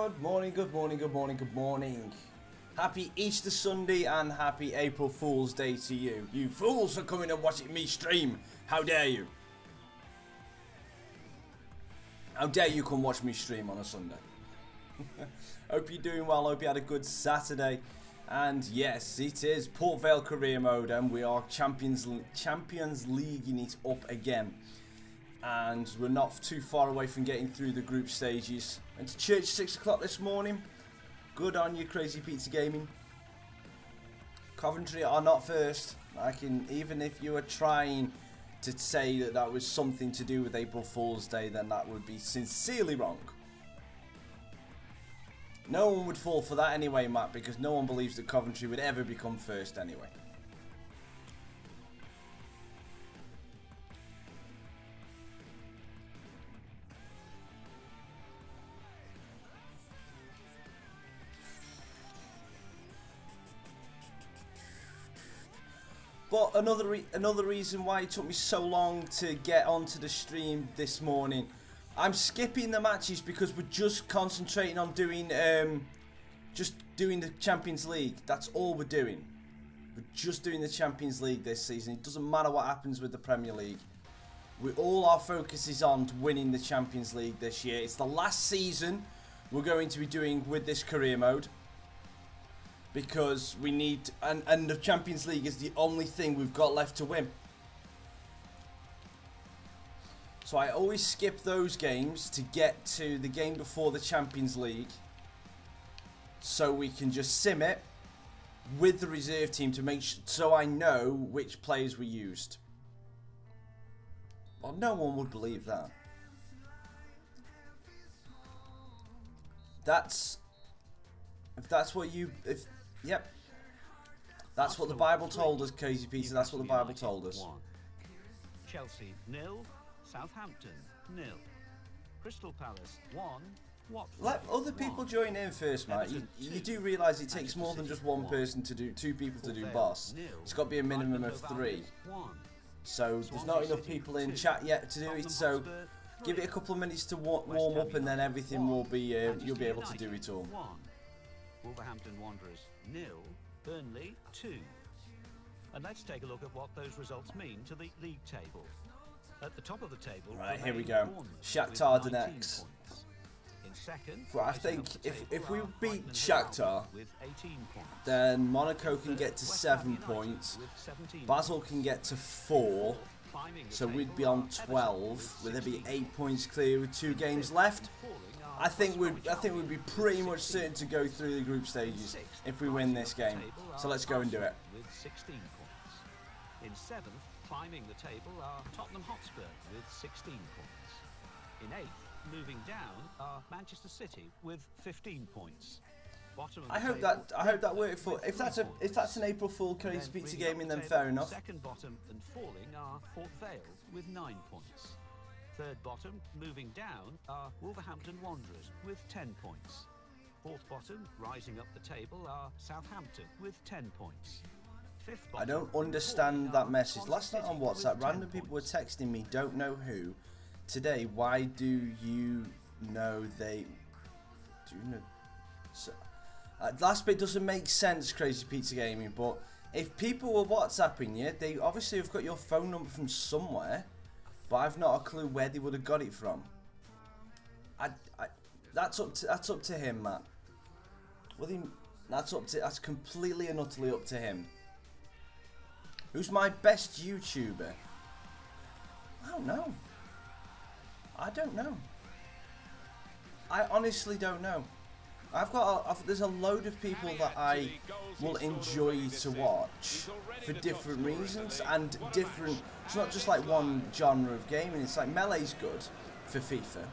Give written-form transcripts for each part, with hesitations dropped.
Good morning, good morning, good morning, good morning. Happy Easter Sunday and happy April Fool's Day to you. You fools for coming and watching me stream. How dare you? How dare you come watch me stream on a Sunday? Hope you're doing well, hope you had a good Saturday. And yes, it is Port Vale career mode and we are Champions Leaguing it up again. And we're not too far away from getting through the group stages. Went to church 6 o'clock this morning. Good on you, Crazy Pizza Gaming. Coventry are not first. Even if you were trying to say that that was something to do with April Fool's Day, then that would be sincerely wrong. No one would fall for that anyway, Matt, because no one believes that Coventry would ever become first anyway. But another reason why it took me so long to get onto the stream this morning, I'm skipping the matches because we're just concentrating on doing the Champions League. That's all we're doing. We're just doing the Champions League this season. It doesn't matter what happens with the Premier League. All our focus is on winning the Champions League this year. It's the last season we're going to be doing with this career mode. Because we need, and the Champions League is the only thing we've got left to win. So I always skip those games to get to the game before the Champions League. So we can just sim it with the reserve team to make sure, so I know which players we used. Well, no one would believe that. If that's what you, yep. That's what the Bible told us, Crazy Peter. That's what the Bible told us. Chelsea 0, Southampton 0, Crystal Palace 1, Watford. Let other people join in first, mate. You do realise it takes more than just one person to do, two people to do boss. It's got to be a minimum of 3. So there's not enough people in chat yet to do it. So give it a couple of minutes to warm up, and then everything will be. You'll be able to do it all. Wolverhampton Wanderers 0, Burnley 2. And let's take a look at what those results mean to the league table. At the top of the table, right, here we go. Shakhtar Donetsk. In second, well, I think if we beat Shakhtar, then Monaco can get to 7 points. Basel can get to 4. So we'd be on 12. Would there be 8 points clear with 2 games left? I think we'd be pretty much certain to go through the group stages if we win this game. So let's go and do it. With 16 points. In 7th, climbing the table are Tottenham Hotspur with 16 points. In 8th, moving down are Manchester City with 15 points. I hope that worked for. If that's an April Fool Crazy Pizza Gaming, then fair enough. Second bottom and falling are Port Vale with 9 points. Third bottom, moving down, are Wolverhampton Wanderers with 10 points. Fourth bottom, rising up the table, are Southampton with 10 points. Fifth bottom, I don't understand that message. Last night on WhatsApp, random people were texting me, don't know who. Today, why do you know they... Do you know... So, last bit doesn't make sense, Crazy Pizza Gaming, but if people were WhatsApping you, they obviously have got your phone number from somewhere. But I've not a clue where they would have got it from. That's up to him, Matt. That's completely and utterly up to him. Who's my best YouTuber? I don't know. I don't know. I honestly don't know. There's a load of people that I will enjoy to watch for different reasons and different. It's not just like one genre of gaming. It's like Melee's good for FIFA.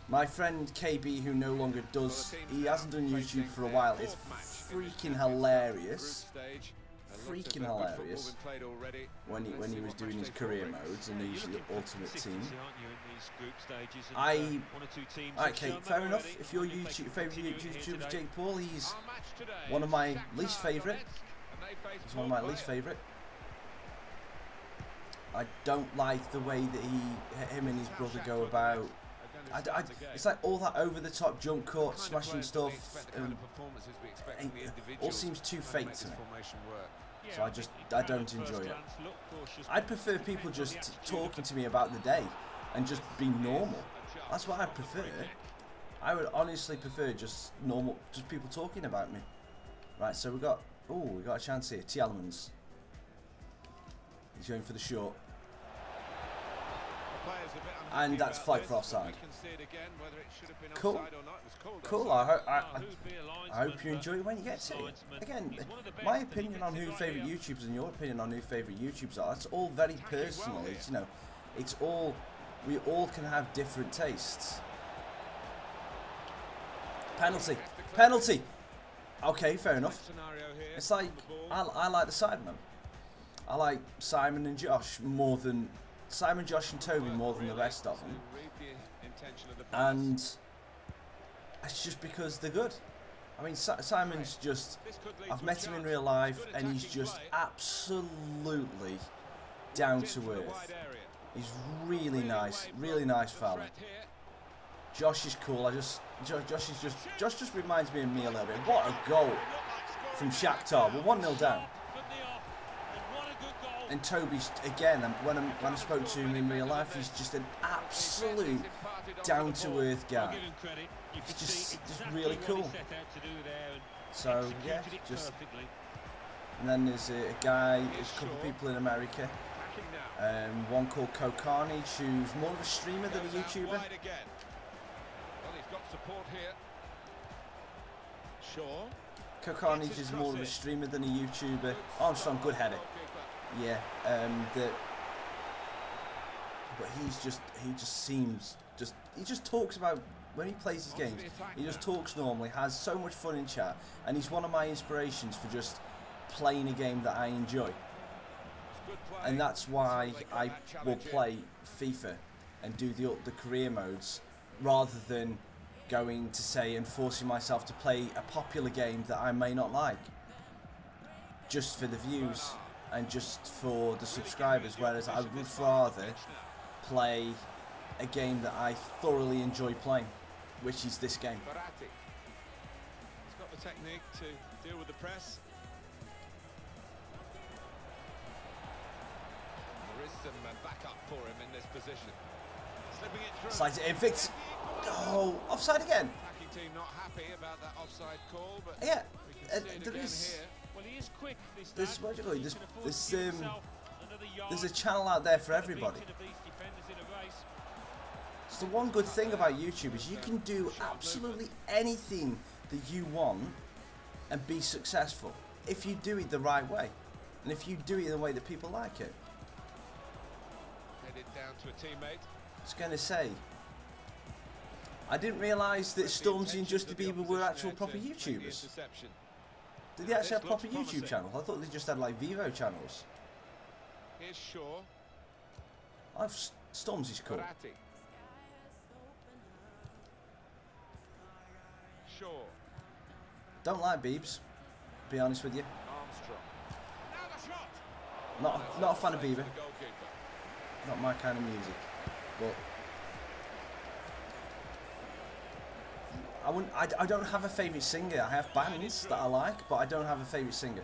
My friend KB, who no longer does, he hasn't done YouTube for a while. It's freaking hilarious. Freaking hilarious when he was doing his career modes and his Ultimate Team. Okay, fair enough. If your favourite YouTuber is Jake Paul, he's one of my least favourite. He's one of my least favourite. I don't like the way that him and his brother go about it's like all that over-the-top jump cut, smashing stuff, all seems too fake to me. So I don't enjoy it. I'd prefer people just talking to me about the day and just being normal. That's what I prefer. I would honestly prefer just normal, just people talking about me. Right, so we got a chance here. Tielemans. He's going for the short. And that's flag for offside. Cool. Cool. I hope you enjoy it when you get to it. Again, my opinion on who favourite YouTubers and your opinion on who favourite YouTubers are, that's all very personal. It's, you know, it's all, we all can have different tastes. Penalty. Penalty. Okay, fair enough. It's like, I like the Sidemen. I like Simon and Josh more than Simon, Josh and Toby more than the rest of them. And it's just because they're good. I mean, Simon's just, I've met him in real life and he's just absolutely down to earth. He's really nice fella. Josh is cool. Josh just reminds me of me a little bit. What a goal from Shakhtar. We're 1-0 down. And Toby's, again, when I spoke to him in real life, he's just an absolute down-to-earth guy. It's just really cool. So, yeah, just... And then there's a guy, there's a couple of people in America. One called Carnage, who's more of a streamer than a YouTuber. Carnage is more of a streamer than a YouTuber. Armstrong, good header. Yeah, but he just talks about, when he plays his games, he just talks normally, has so much fun in chat, and he's one of my inspirations for just playing a game that I enjoy. And that's why I will play FIFA and do the career modes, rather than going to say and forcing myself to play a popular game that I may not like, just for the views and just for the subscribers, whereas I would rather play a game that I thoroughly enjoy playing, which is this game. He's got the technique to deal with the press. There is some backup for him in this position. Slipping it through. Slides it in, Victor. Oh, offside again. Attacking team not happy about that offside call, but yeah, there is. Well, he is quick there's a channel out there for everybody. So the one good thing about YouTube is you can do absolutely anything that you want and be successful if you do it the right way, and if you do it in the way that people like it. Headed down to a teammate. I was going to say, I didn't realise that Stormzy and Justin Bieber were actual proper YouTubers. Did they actually have proper YouTube channels? I thought they just had like Vivo channels. Here's Shaw. Stormzy's cool. Shaw. Don't like Biebs, be honest with you. Armstrong. Now the shot. Not a fan of Bieber. Not my kind of music. But I don't have a favourite singer. I have bands that I like, but I don't have a favourite singer.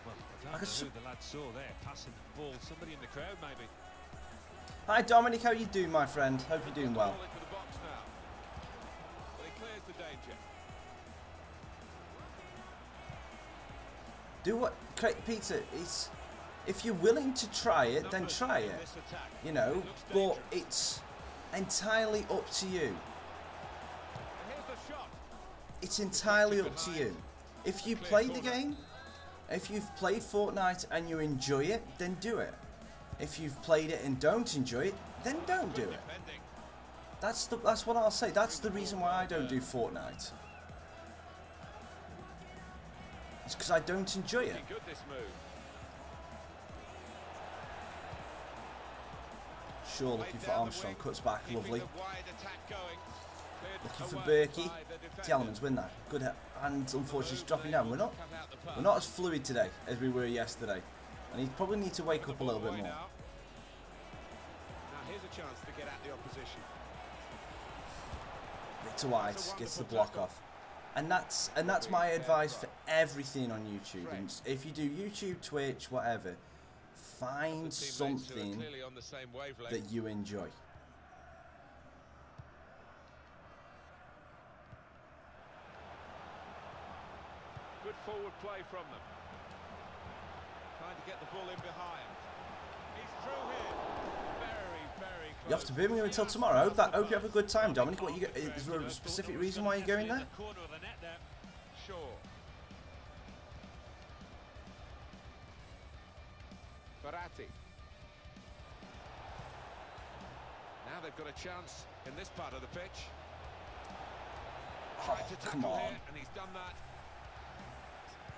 Well, I don't know who the lad saw there, passing the ball. Somebody in the crowd, maybe. Hi Dominic, how you doing, my friend? Hope you're doing well. Do what, Peter, it's, if you're willing to try it, then try it, you know, but it's entirely up to you. It's entirely up to you. If you play the game, if you've played Fortnite and you enjoy it, then do it. If you've played it and don't enjoy it, then don't do it. That's what I'll say. That's the reason why I don't do Fortnite. It's because I don't enjoy it. Sure, looking for Armstrong, cuts back, lovely. Looking for Berkey. Tielemans win that. Good, and unfortunately he's dropping down. We're not as fluid today as we were yesterday, and he probably need to wake up a little bit more. a chance to get at the opposition. Victor White gets the block off. And that's my advice for everything on YouTube. And if you do YouTube, Twitch, whatever, find something that you enjoy. Good forward play from them. Trying to get the ball in behind. He's through here. Very close. You have to Birmingham until tomorrow. Hope you have a good time, Dominic. What you is there a specific reason why you're going there? Sure. Verratti. Now they've got a chance in this part of the pitch. Oh, come on. Here, and he's done that.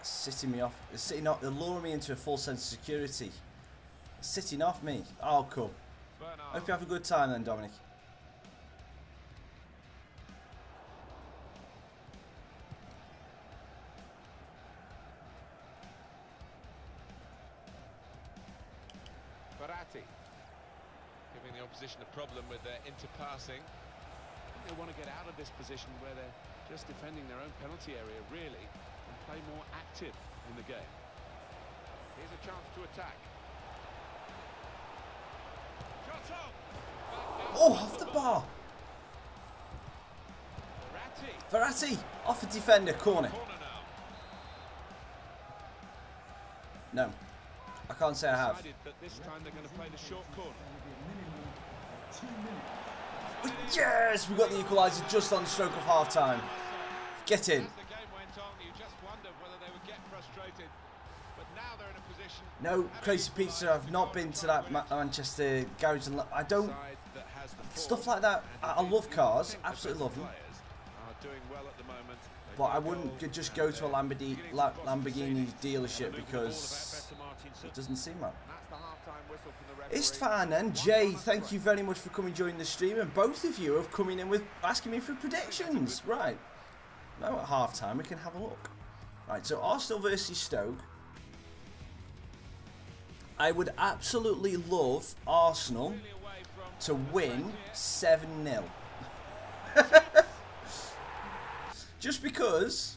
Sitting me off. It's sitting off. They're luring me into a false sense of security. It's sitting off me. Oh, cool. Hope you have a good time then, Dominic. Verratti. Giving the opposition a problem with their interpassing. I think they want to get out of this position where they're just defending their own penalty area, really, and play more active in the game. Here's a chance to attack. Shot up! Oh, off the bar. Verratti. Verratti, off a defender, corner. Corner now. No, I can't say I have. Decided that this time they're going to play the short corner. Yes, we got the equaliser just on the stroke of half time. Get in. As the game went on, you just wondered whether they would get frustrated. But now they're in a position. No, Crazy Pizza, I've not been to that Manchester garage. And I don't. Stuff like that. I love cars, absolutely love them. But I wouldn't just go to a Lamborghini dealership because it doesn't seem right. Istvan and Jay, thank you very much for coming joining the stream, and both of you have come in with asking me for predictions. Right, now at half time we can have a look. Right, so Arsenal versus Stoke. I would absolutely love Arsenal to win 7-0. just because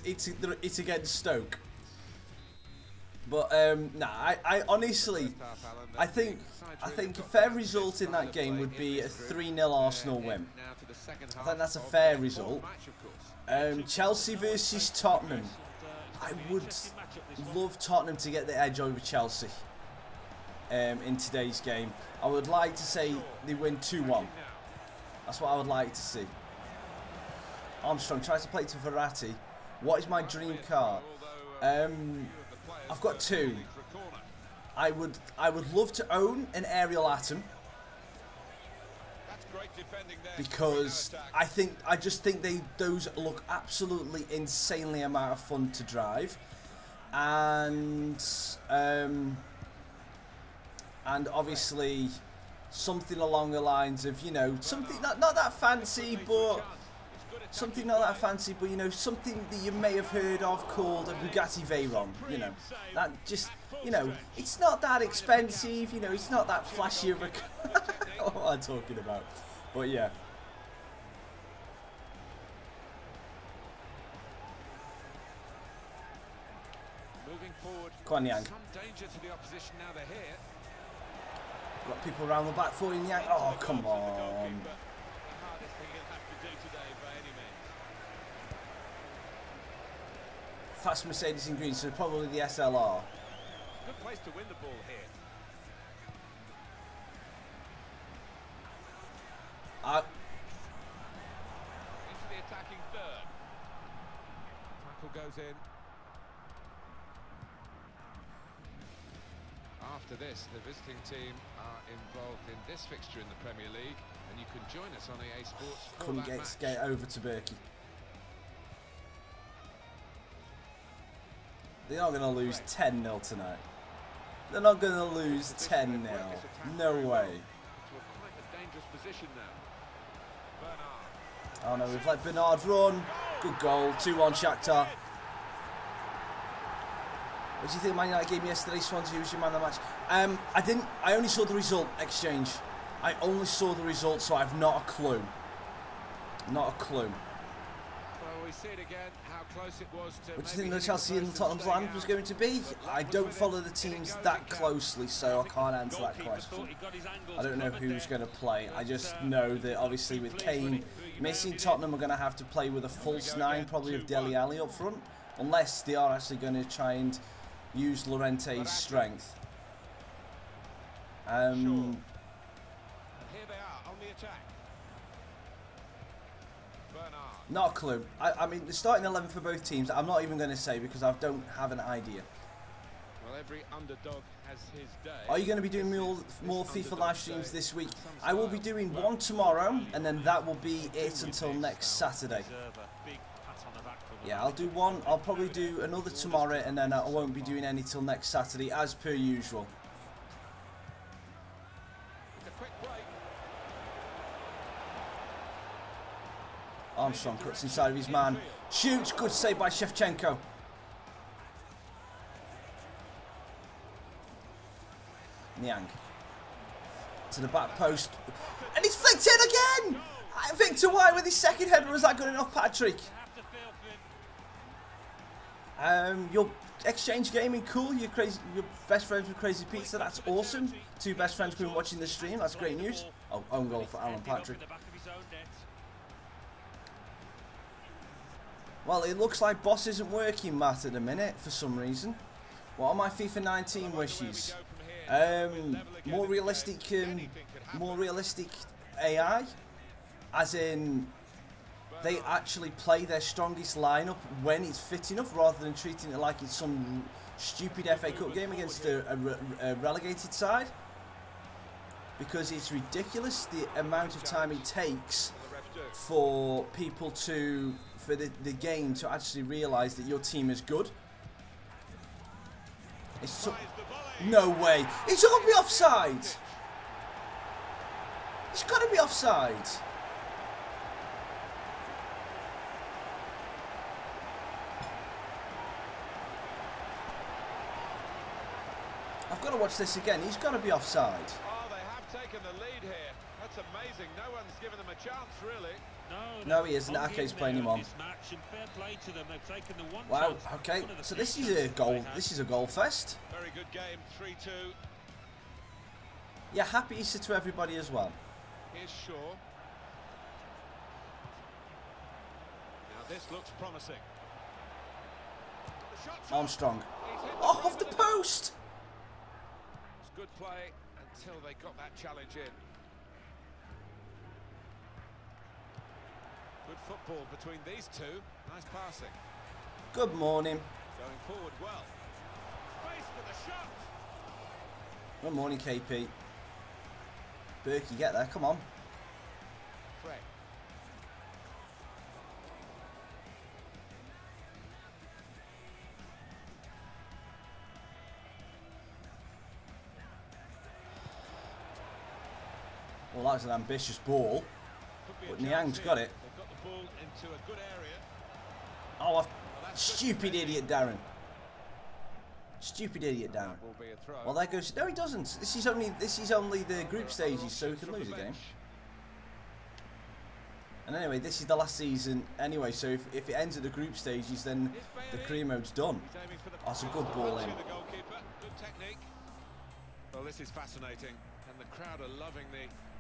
it's against Stoke. But nah, I honestly, I think a fair result in that game would be a 3-0 Arsenal win. I think that's a fair result. Chelsea versus Tottenham. I would love Tottenham to get the edge over Chelsea in today's game. I would like to say they win 2-1. That's what I would like to see. Armstrong tries to play to Verratti. What is my dream car? I've got two. I would love to own an aerial atom because I just think those look absolutely insanely amount of fun to drive, and obviously something along the lines of, you know, something not that fancy, but something not that fancy, but you know, something that you may have heard of called a Bugatti Veyron. You know, that just, you know, it's not that expensive. You know, it's not that flashy of a car. What am I talking about? But yeah. Moving forward. Kwan Yang. Some danger to the opposition now they're here. Got people around the back for you, Yang. Oh, come on. Fast Mercedes in green, so probably the SLR. Good place to win the ball here. Into the attacking third. Tackle goes in. After this, the visiting team are involved in this fixture in the Premier League, and you can join us on EA Sports for Couldn't that match. get over to Berkey. They're not going to lose 10-0 tonight. They're not going to lose 10-0. No way. Oh no, we've let Bernard run. Good goal. 2-1 Shakhtar. What do you think of Man United game yesterday? Swansea, who was your man of the match? I only saw the result, Exchange. I only saw the result, so I've not a clue. Not a clue. Well, we see it again, how close it was to. What do you think the Chelsea and Tottenham's line was going to be? I don't follow the teams that closely, so I can't answer that question. I don't know who's going to play. I just know that obviously with Kane missing, Tottenham are going to have to play with a false 9, probably with Dele Alli up front, unless they are actually going to try and use Llorente's strength. Here they are on the attack. Not a clue. I mean, the starting 11 for both teams, I'm not even going to say because I don't have an idea. Well, every underdog has his day. Are you going to be doing more FIFA live streams this week? I will be doing one tomorrow, and then that will be it until next Saturday. Yeah, I'll do one. I'll probably do another tomorrow, and then I won't be doing any till next Saturday, as per usual. Armstrong cuts inside of his man. Shoots. Good save by Shevchenko. Niang. To the back post. And he's flicked in again! Victor White with his second header. Was that good enough, Patrick? Your Exchange Gaming, cool. You're best friends with Crazy Pizza. That's awesome. 2 best friends who've been watching the stream. That's great news. Oh, own goal for Alan Patrick. Well, it looks like Boss isn't working, Matt, at the minute for some reason. What are my FIFA 19 wishes? More realistic AI, as in they actually play their strongest lineup when it's fit enough, rather than treating it like it's some stupid FA Cup game against a relegated side. Because it's ridiculous the amount of time it takes for people to. For the game to actually realise that your team is good. No way. It's got to be offside. It's got to be offside. I've got to watch this again. He's got to be offside. Oh, they have taken the lead here. That's amazing. No one's given them a chance, really. No, he isn't. Ake's playing him on. Wow. Okay. So this is a goal. This is a goal fest. Very good game. 3-2. Yeah. Happy Easter to everybody as well. Here's Shaw. Now this looks promising. Armstrong. Oh, off the post. It's good play until they got that challenge in. Good football between these two. Nice passing. Good morning. Going forward well. Space for the shot. Good morning, KP. Berkey, get there. Come on. Fred. Well, that was an ambitious ball. But Niang's got it. Into a good area. Oh, stupid idiot, Darren. Stupid idiot, Darren. Well, there goes. No, he doesn't. This is only the group stages, so we can lose a game. And anyway, this is the last season anyway, so if it ends at the group stages, then the career mode's done. Oh, that's a good ball in. Good technique. Well, this is fascinating, and the crowd are loving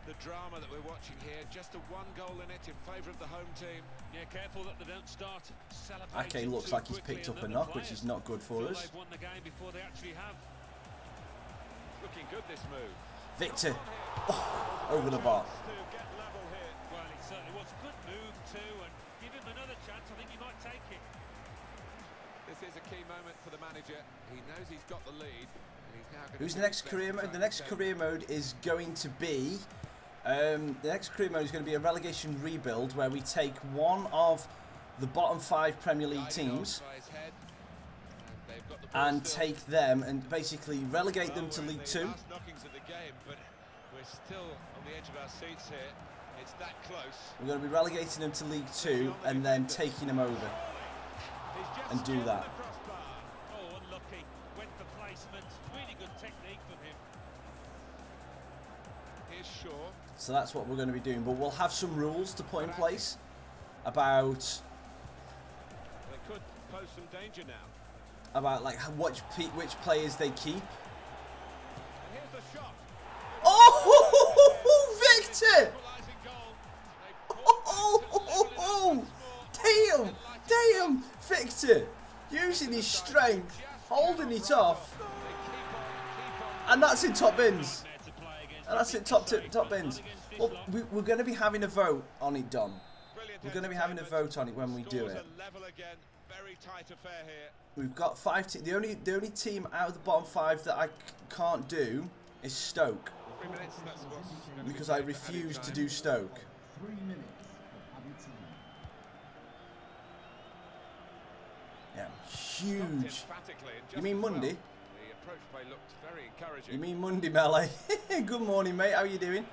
the drama that we're watching here. Just a 1 goal in it in favour of the home team. Yeah, careful that they don't start celebrating. Ake looks like he's picked up a knock, which is not good for us. Won the game before they actually have. Looking good, this move. Victor, oh, over the bar. Get level here. Well, it certainly was a good move too, and give him another chance. I think he might take it. This is a key moment for the manager. He knows he's got the lead. And he's now Who's the next career mode? The next career mode is going to be. The next career mode is going to be a relegation rebuild where we take one of the bottom 5 Premier League teams and take them and basically relegate them to League 2. We're going to be relegating them to League 2 and then taking them over and do that. technique from him. Here's Shaw. So that's what we're going to be doing. But we'll have some rules to put in place about They could pose some danger now. like which players they keep. And here's the shot. Oh, Victor! Equalising goal. Oh, damn, Victor, using his strength, holding it off, and that's in top bins. And that's in top bins. Well, we're going to be having a vote on it, Dom. We're going to be having a vote on it when we do it. Very tight affair here. We've got 5 teams. The only team out of the bottom 5 that I can't do is Stoke. 3 minutes, that's what's going to Because be I added refuse to time. do Stoke. 3 minutes of added time. Yeah, Stopped huge. emphatically and just You mean as well. Monday? The approach play looked very encouraging. You mean Monday, Melee? Good morning, mate. How are you doing?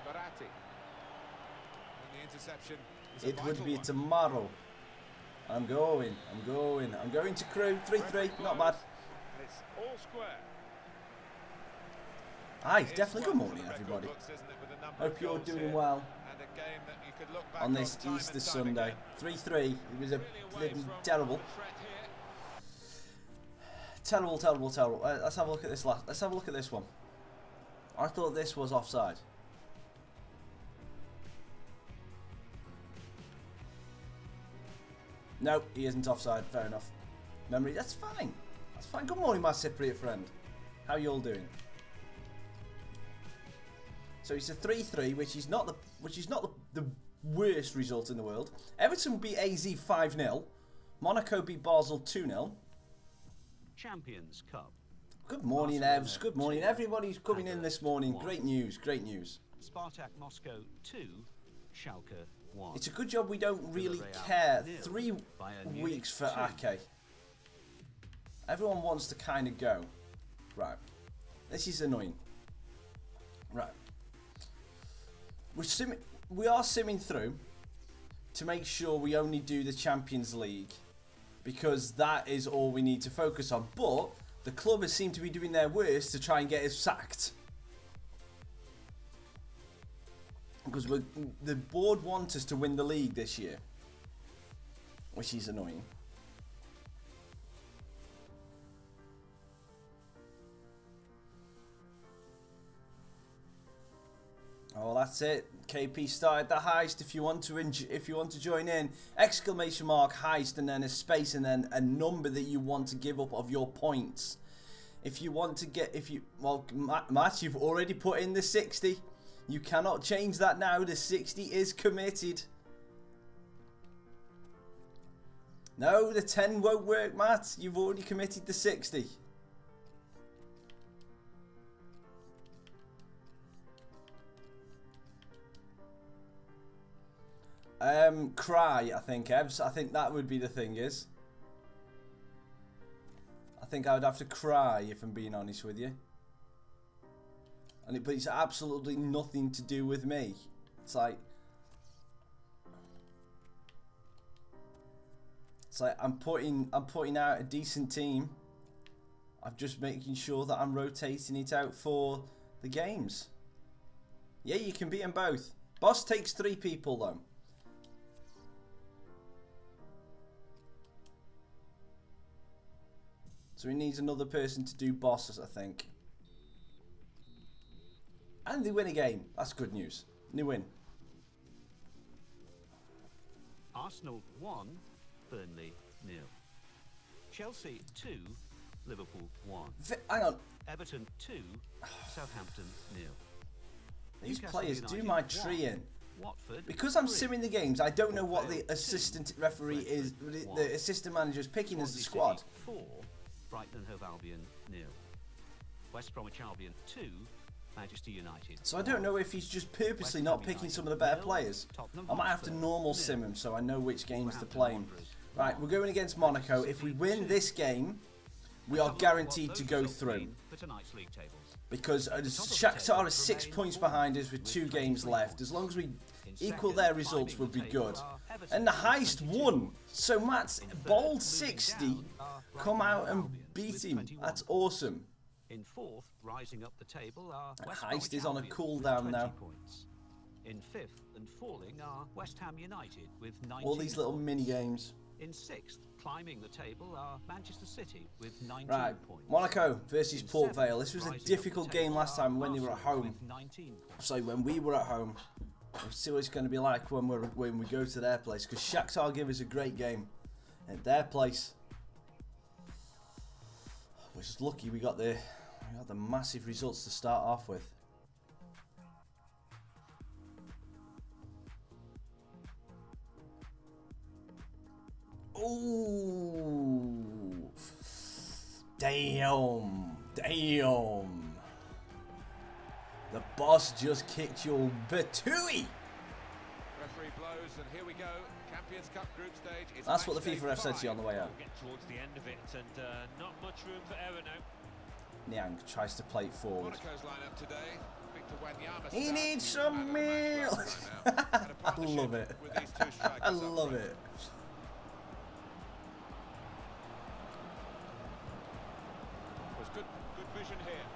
Baratti. And the interception is a It would vital be one. tomorrow. I'm going to Crew. 3-3. Not bad. And it's all square. Hi, It is definitely good one for morning, the record everybody. books, isn't it, with a number Hope of you're goals doing here, well and a game that you could look back on this time and Easter time Sunday. again. 3-3. It was a Really away bloody from terrible. the threat here. Terrible. Let's have a look at this Let's have a look at this one. I thought this was offside. No, he isn't offside. Fair enough. Memory. That's fine. That's fine. Good morning, my Cypriot friend. How you all doing? So it's a 3-3, which is not the worst result in the world. Everton beat AZ 5-0. Monaco beat Basel 2-0. Champions Cup. Good morning, Evs. Good morning. Everybody's coming in this morning. Great news. Great news. Spartak Moscow 2, Schalke 1. It's a good job we don't really Villarreal care. 0, 3 Bayern Munich weeks for 2. Ake. Everyone wants to kind of go. Right. This is annoying. Right. We are simming through to make sure we only do the Champions League, because that is all we need to focus on. But the club seem to be doing their worst to try and get us sacked. Because the board want us to win the league this year, which is annoying. Oh, that's it. KP started the heist. If you want to join in, exclamation mark heist, and then a space, and then a number that you want to give up of your points. If you want to get, well, Matt, you've already put in the 60. You cannot change that now. The 60 is committed. No, the 10 won't work, Matt. You've already committed the 60. Cry, I think, Evs. I think that would be the thing, is. I think I would have to cry, if I'm being honest with you. But it's absolutely nothing to do with me. It's like I'm putting out a decent team. I'm just making sure that I'm rotating it out for the games. Yeah, you can beat them both. Boss takes 3 people though. So he needs another person to do bosses, I think. And they win a game. That's good news. New win. Arsenal 1, Burnley 0. Chelsea 2, Liverpool 1. Hang on. Everton 2, Southampton 0. These Newcastle players do United my 1, tree in. Watford Because I'm 3. simming the games, I don't know what the Vale 2, assistant referee is, Brentford 1. the assistant manager is picking as the Swansea squad. City 4, Brighton and Hove Albion 0. West Bromwich Albion 2, Manchester United. So I don't know if he's just purposely not picking some of the better players. I might have to normal sim him so I know which games to play him. Right, we're going against Monaco. If we win this game, we are guaranteed to go through. For tonight's league tables. Because Shakhtar are 6 points behind us with 2 games left. As long as we equal their results, would be good. And the Heist won. So Matt's bold 60 come out and beat him. That's awesome. In fourth, rising up the table are Heist is on a cooldown now. Points. In fifth and falling are West Ham United with 19 All these little points. mini games. In sixth, climbing the table are Manchester City with 19 points. Monaco versus In Port seventh, Vale. This was a rising difficult up the game table last time are when they were at Arsenal home. with 19 points. So when we were at home, we'll see what it's going to be like when we go to their place. Because Shakhtar give us a great game at their place. We're just lucky we got the massive results to start off with. Ooh, damn. The boss just kicked your Batui. Referee blows, and here we go. Champions Cup group stage. It's That's what the match FIFA day ref said to you 5. on the way out. We'll get towards the end of it, and not much room for error now. Niang tries to play it forward. Monaco's lineup today. Victor Wanyama He starts. needs He's some man of the match milk. last time out. Had a I love partnership it. with these two strikers I up love front. it. Was good vision here.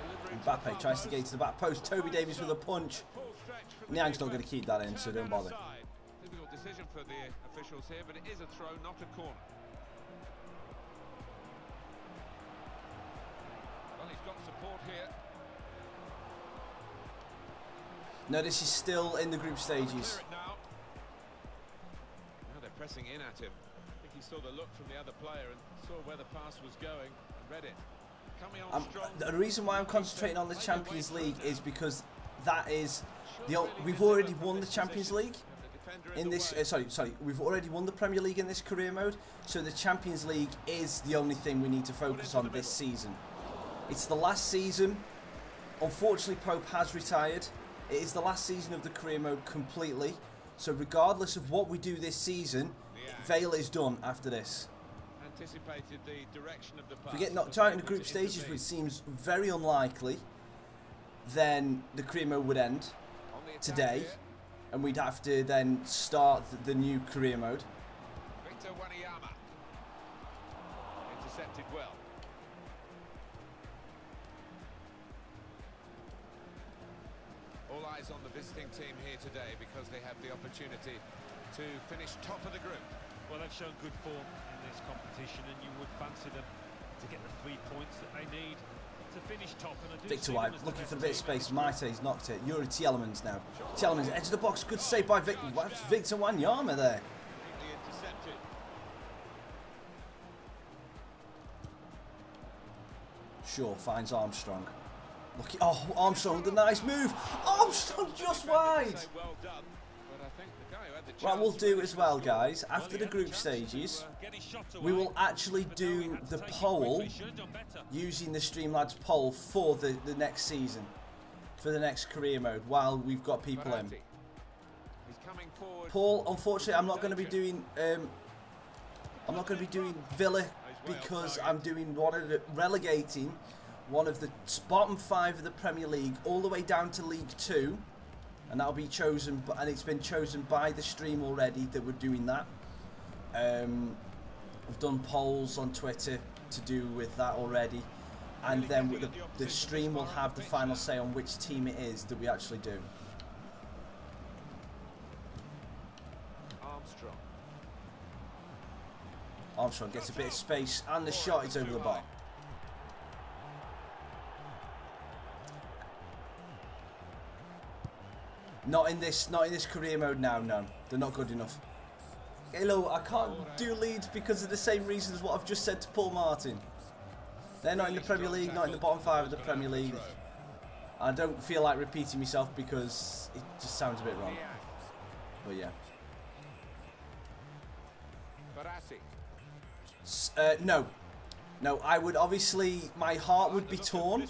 Delivering to Mbappe the tries to far get into the back post. Toby Davies with a punch. Full stretch from the Niang's not going defense. to keep that in, so don't bother. Side. Difficult decision for the officials here, but it is a throw, not a corner. Well, he's got support here. No, this is still in the group stages. Clear it now. Now they're pressing in at him. I think he saw the look from the other player and saw where the pass was going and read it. Coming on strong. The reason why I'm concentrating on the Champions League is because that is we've already won the Champions League in this. Sorry, we've already won the Premier League in this career mode. So the Champions League is the only thing we need to focus on this season. It's the last season. Unfortunately, Pope has retired. It is the last season of the career mode completely. So regardless of what we do this season, Vale is done after this. Anticipated the direction of the pass. If we get knocked out in the group stages, which seems very unlikely, then the career mode would end today, and we'd have to then start the new career mode. Victor Wanyama intercepted well. All eyes on the visiting team here today because they have the opportunity to finish top of the group. Well, they've shown good form in this competition, and you would fancy them to get the 3 points that they need to finish top. And I do Victor see White them as the looking for a better bit of team in space. this group. Maite's knocked it. Yuri Tielemans now. Tielemans edge of the box. Good save by Victor Wanyama there. Completely intercepted. Shaw finds Armstrong. Look, oh, Armstrong with a nice move. Armstrong just wide. Well done, but I think the guy who had the Right, we'll chance do really as well, was guys. Well, After he the had group chance stages, to get his shot we away, will actually but now he do had to the take it poll quickly. Should have done better. using the Streamlads poll for the next season, for the next career mode, while we've got people in. Verratti. He's coming forward. Paul, unfortunately, I'm not going to be doing Villa because I'm doing relegating one of the bottom 5 of the Premier League all the way down to League 2, and that'll be chosen. And it's been chosen by the stream already that we're doing that. We've done polls on Twitter to do with that already, and then the stream will have the final say on which team it is that we actually do. Armstrong. Armstrong gets a bit of space, and the shot is over the bar. Not in this career mode now. No, they're not good enough. Hello, I can't do Leeds because of the same reasons as what I've just said to Paul Martin. They're not in the Premier League, not in the bottom 5 of the Premier League. I don't feel like repeating myself because it just sounds a bit wrong. But yeah. Verratti. No, I would obviously, my heart would be torn.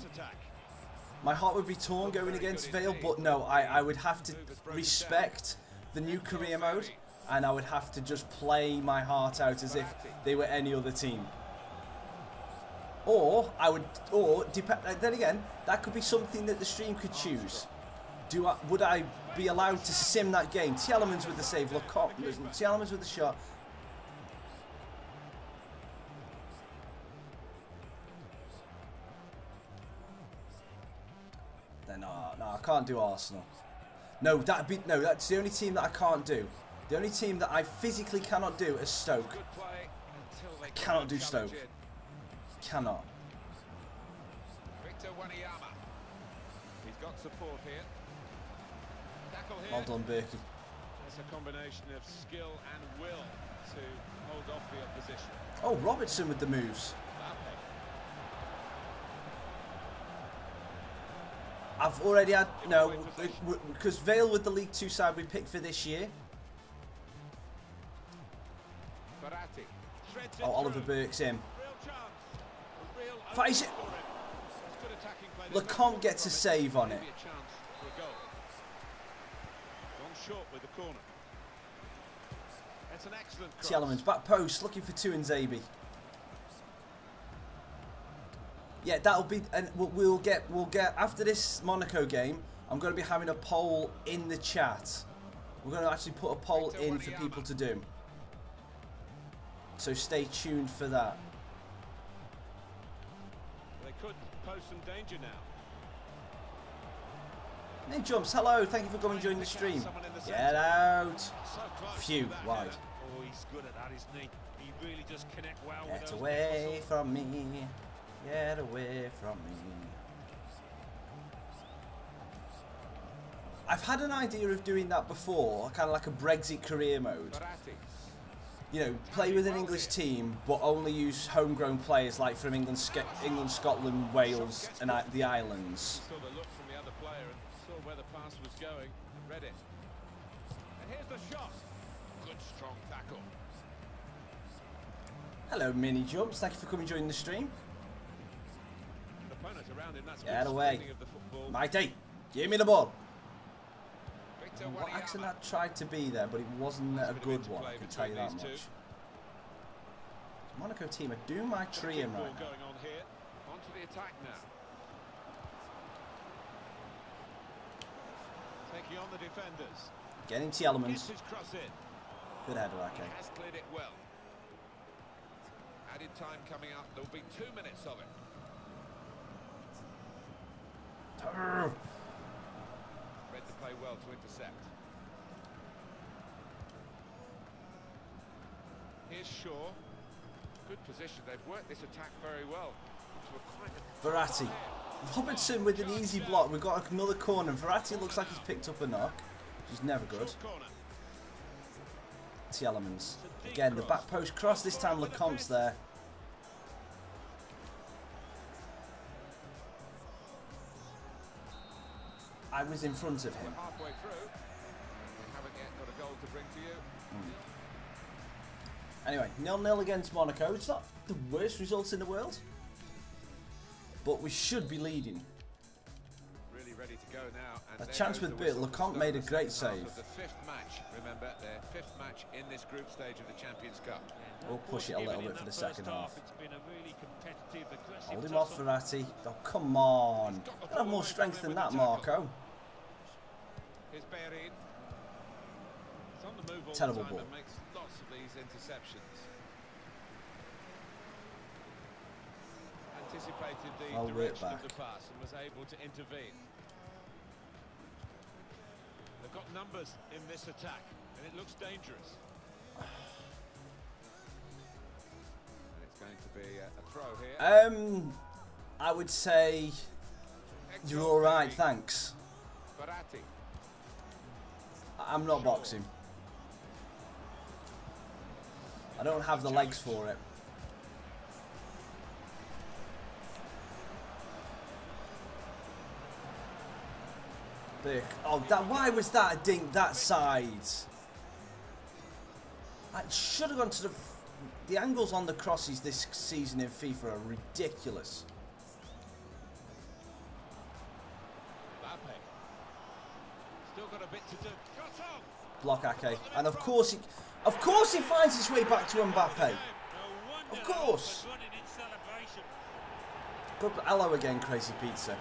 My heart would be torn going against Vale, but no, I would have to respect the new career mode, and I would have to just play my heart out as if they were any other team. Or I would, or then again, that could be something that the stream could choose. Would I be allowed to sim that game? Tielemans with the save, Tielemans with the shot. Then no, I can't do Arsenal. No, that's the only team that I can't do. The only team that I physically cannot do is Stoke. I cannot do Stoke. Cannot. He's got support here. Tackle here. Well done, Berkey. It's a combination of skill and will to hold off the opposition. Oh, Robertson with the moves. I've already had because Vale with the League 2 side we picked for this year. Oh, Oliver Burke's in. Face it. Lecomte gets a save on it. Tielemans back post looking for two and Zabi. Yeah, that'll be, and we'll get after this Monaco game. I'm going to be having a poll in the chat. We're going to actually put a poll in for people to do. So stay tuned for that. They could pose some danger now. Nick Jumps, hello, thank you for coming and joining the stream. Get out. Phew, wide. Oh, he's good at that, isn't he? He really does connect well with those. Get away from me. Get away from me. I've had an idea of doing that before, kind of like a Brexit career mode. You know, play with an English team, but only use homegrown players like from England, Scotland, Wales, and the islands. Saw the look from the other player and saw where the pass was going and read it. And here's the shot. Good strong tackle. Hello, Mini Jumps. Thank you for coming and joining the stream. The opponent around him, that's Get good away. of the football. Mighty, give me the ball. What Wanyama. accent that tried to be there, but it wasn't a good one, I can tell you that much. Monaco team are doing my tree in right now. Going on here. Onto the attack now. Taking on the defenders. Getting Tielemans. Gets his cross in. Good header, He okay. has cleared it well. Added time coming up. There'll be 2 minutes of it. Read the play well to intercept. Here's Shaw. Good position. They've worked this attack very well. Verratti. Robertson with an easy block. We've got another corner. Verratti looks like he's picked up a knock, which is never good. Tielemans. Again, the back post cross. This time Lecomte's there. I was in front of him. Halfway through. We haven't yet got a goal to bring to you. Anyway, 0-0 against Monaco. It's not the worst results in the world, but we should be leading. Really ready to go now. And A chance with Bill. Lecomte made a great save. The 5th match, remember, their 5th match in this group stage of the Champions Cup. We'll push it a little bit for the second half. It's been a really competitive, aggressive Hold him off, Verratti. Oh, come on. You have more strength than that, Marco. Here's Bellerin. It's on the move all Terrible the time ball. and makes lots of these interceptions. Anticipated the I'll work direction of back. the pass and was able to intervene. They've got numbers in this attack and it looks dangerous. And it's going to be a throw here. I would say you're all right, thanks. Verratti. I'm not boxing. I don't have the legs for it. Big. Oh, why was that a dink that side? I should have gone to the angles on the crosses this season in FIFA are ridiculous. Still got a bit to do. Got on. Block Ake, and of course he finds his way back to Mbappe. Of course. Good. Hello again, Crazy Pizza.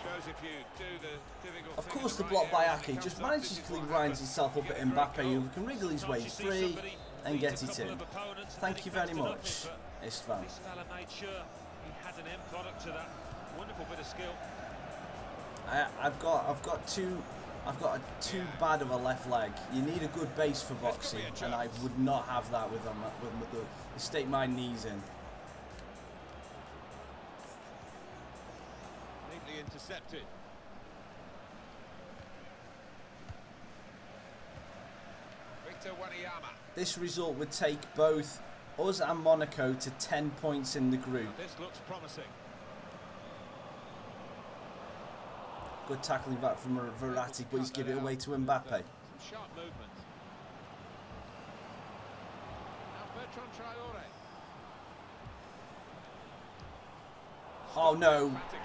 Shows if you do the difficult Of thing course, in the the block right by areas and Ake he just comes up, manages this to is what grinds happens. himself up You at get a great Mbappe, goal. who can wriggle his way Sometimes you see free somebody and beat get a it couple in. of opponents and Thank then you it comes very to much, nothing, but Istvan. this fella made sure he had an end product to that. Wonderful bit of skill. I've got too bad of a left leg. You need a good base for boxing, and I would not have that with the state my knees in. Neatly intercepted. Victor Wanyama. This result would take both us and Monaco to 10 points in the group. This looks promising. Good tackling back from Verratti, but he's given it away to Mbappe. Some sharp movement. Now Bertrand Traoré. Oh no, Practically.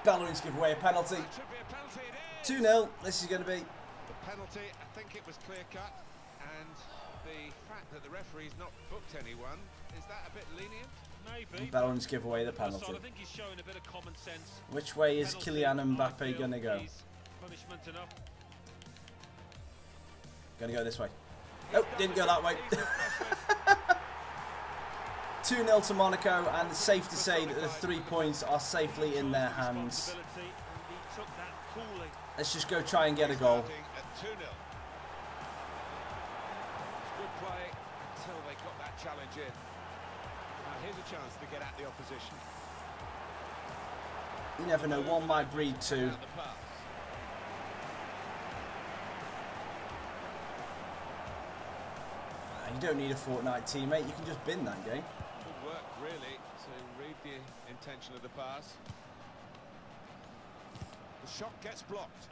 Bellerin's give away a penalty. That should be a penalty. It is. 2-0, this is going to be. The penalty, I think it was clear cut, and the fact that the referee's not booked anyone, is that a bit lenient? Maybe. Bellerin's give away the penalty. I think he's showing a bit of common sense. Which way is Penalty, Kylian I Mbappe feel, going to go? is punishment enough. Going to go this way. Nope, didn't go that way. He's a specialist. 2-0 to Monaco, and it's safe to say that the 3 points are safely in their hands. Responsibility, and he took that coolly. Let's just go try and get a goal. Starting at 2-0. It's good play until they got that challenge in. Now here's a chance to get at the opposition. You never know, one might breed two. Out the pass. You don't need a Fortnite teammate, you can just bin that game. Good work, really, to read the intention of the pass. The shot gets blocked.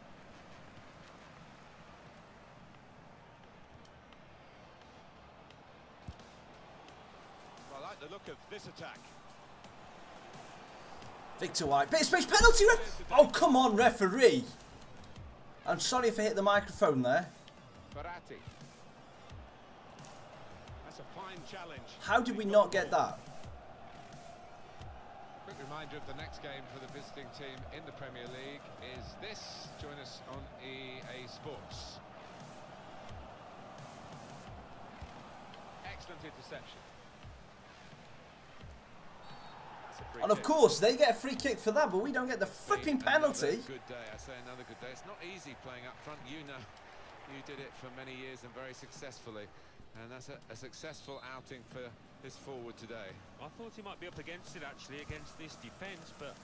I like the look of this attack. Victor White, bit of space, penalty ref! Oh, come on, referee! I'm sorry if I hit the microphone there. Verratti. That's a fine challenge. How did we not get that? Quick reminder of the next game for the visiting team in the Premier League is this. Join us on EA Sports. Excellent interception. That's a free And of kick. course, they get a free kick for that, but we don't get the flipping penalty. Another good day. I say another good day. It's not easy playing up front. You know, you did it for many years and very successfully. And that's a successful outing for this forward today. I thought he might be up against it actually, against this defence, but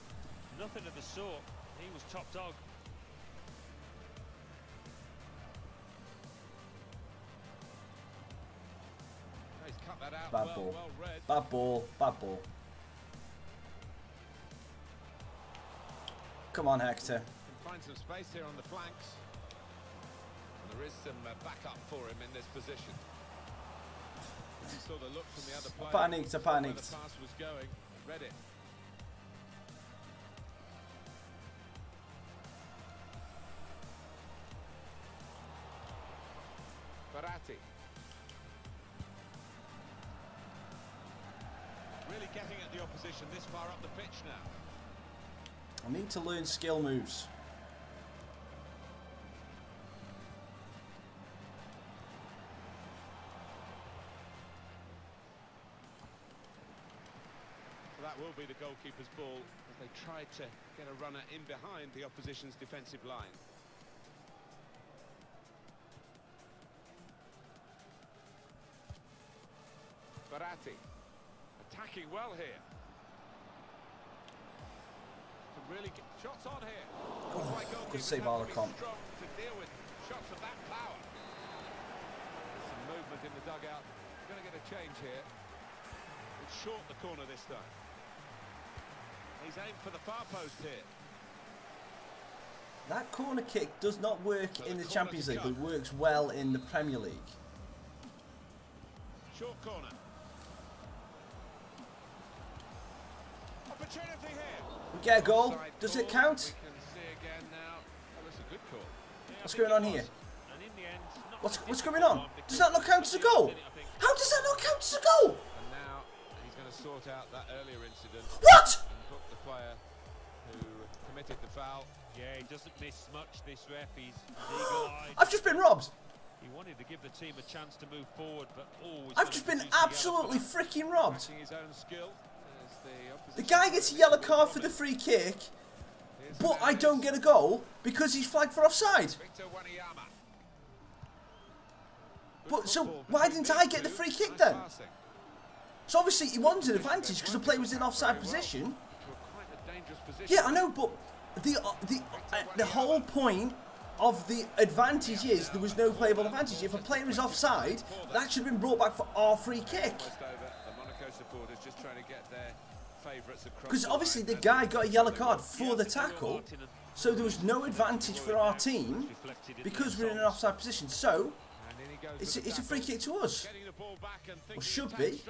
nothing of the sort. He was top dog. He's cut that out. Bad well, ball. well read. Bad ball, bad ball. Come on, Hector. Can find some space here on the flanks. And there is some backup for him in this position. He saw the look from the other player. Panicked, Saw panicked. where the pass was going. Read it. Verratti. Really getting at the opposition this far up the pitch now. I need to learn skill moves. That will be the goalkeeper's ball as they tried to get a runner in behind the opposition's defensive line. Verratti attacking well here. Can really get shots on here. Good save, Alarcon. Strong to deal with shots of that power. Some movement in the dugout. Going to get a change here. It's short the corner this time. He's aimed for the far post here. That corner kick does not work in the Champions League, but it works well in the Premier League. Short corner. Opportunity here. We get a goal. Offside Does it call. count? We can see again now. That was a good call. Yeah, What's I think going on it here? was. And in the end, not What's a going difficult on? one Does that not count as a goal? How does that not count as a goal? And now he's going to sort out that earlier incident. What? And book the player who committed the foul. Yeah, he doesn't miss much, this ref. He's eagle-eyed. I've just been robbed. He wanted to give the team a chance to move forward, but always... I've just been absolutely freaking robbed. His own skill as The guy gets a yellow card for the free kick, but I don't get a goal because he's flagged for offside. But so why didn't I get the free kick then? So obviously he wanted an advantage because the player was in offside position. Yeah, I know, but the whole point of the advantage is there was no playable advantage. If a player is offside, that should have been brought back for our free kick. Because obviously the guy got a yellow card for the tackle, so there was no advantage for our team because we're in an offside position. So it's a free kick to us, or should be.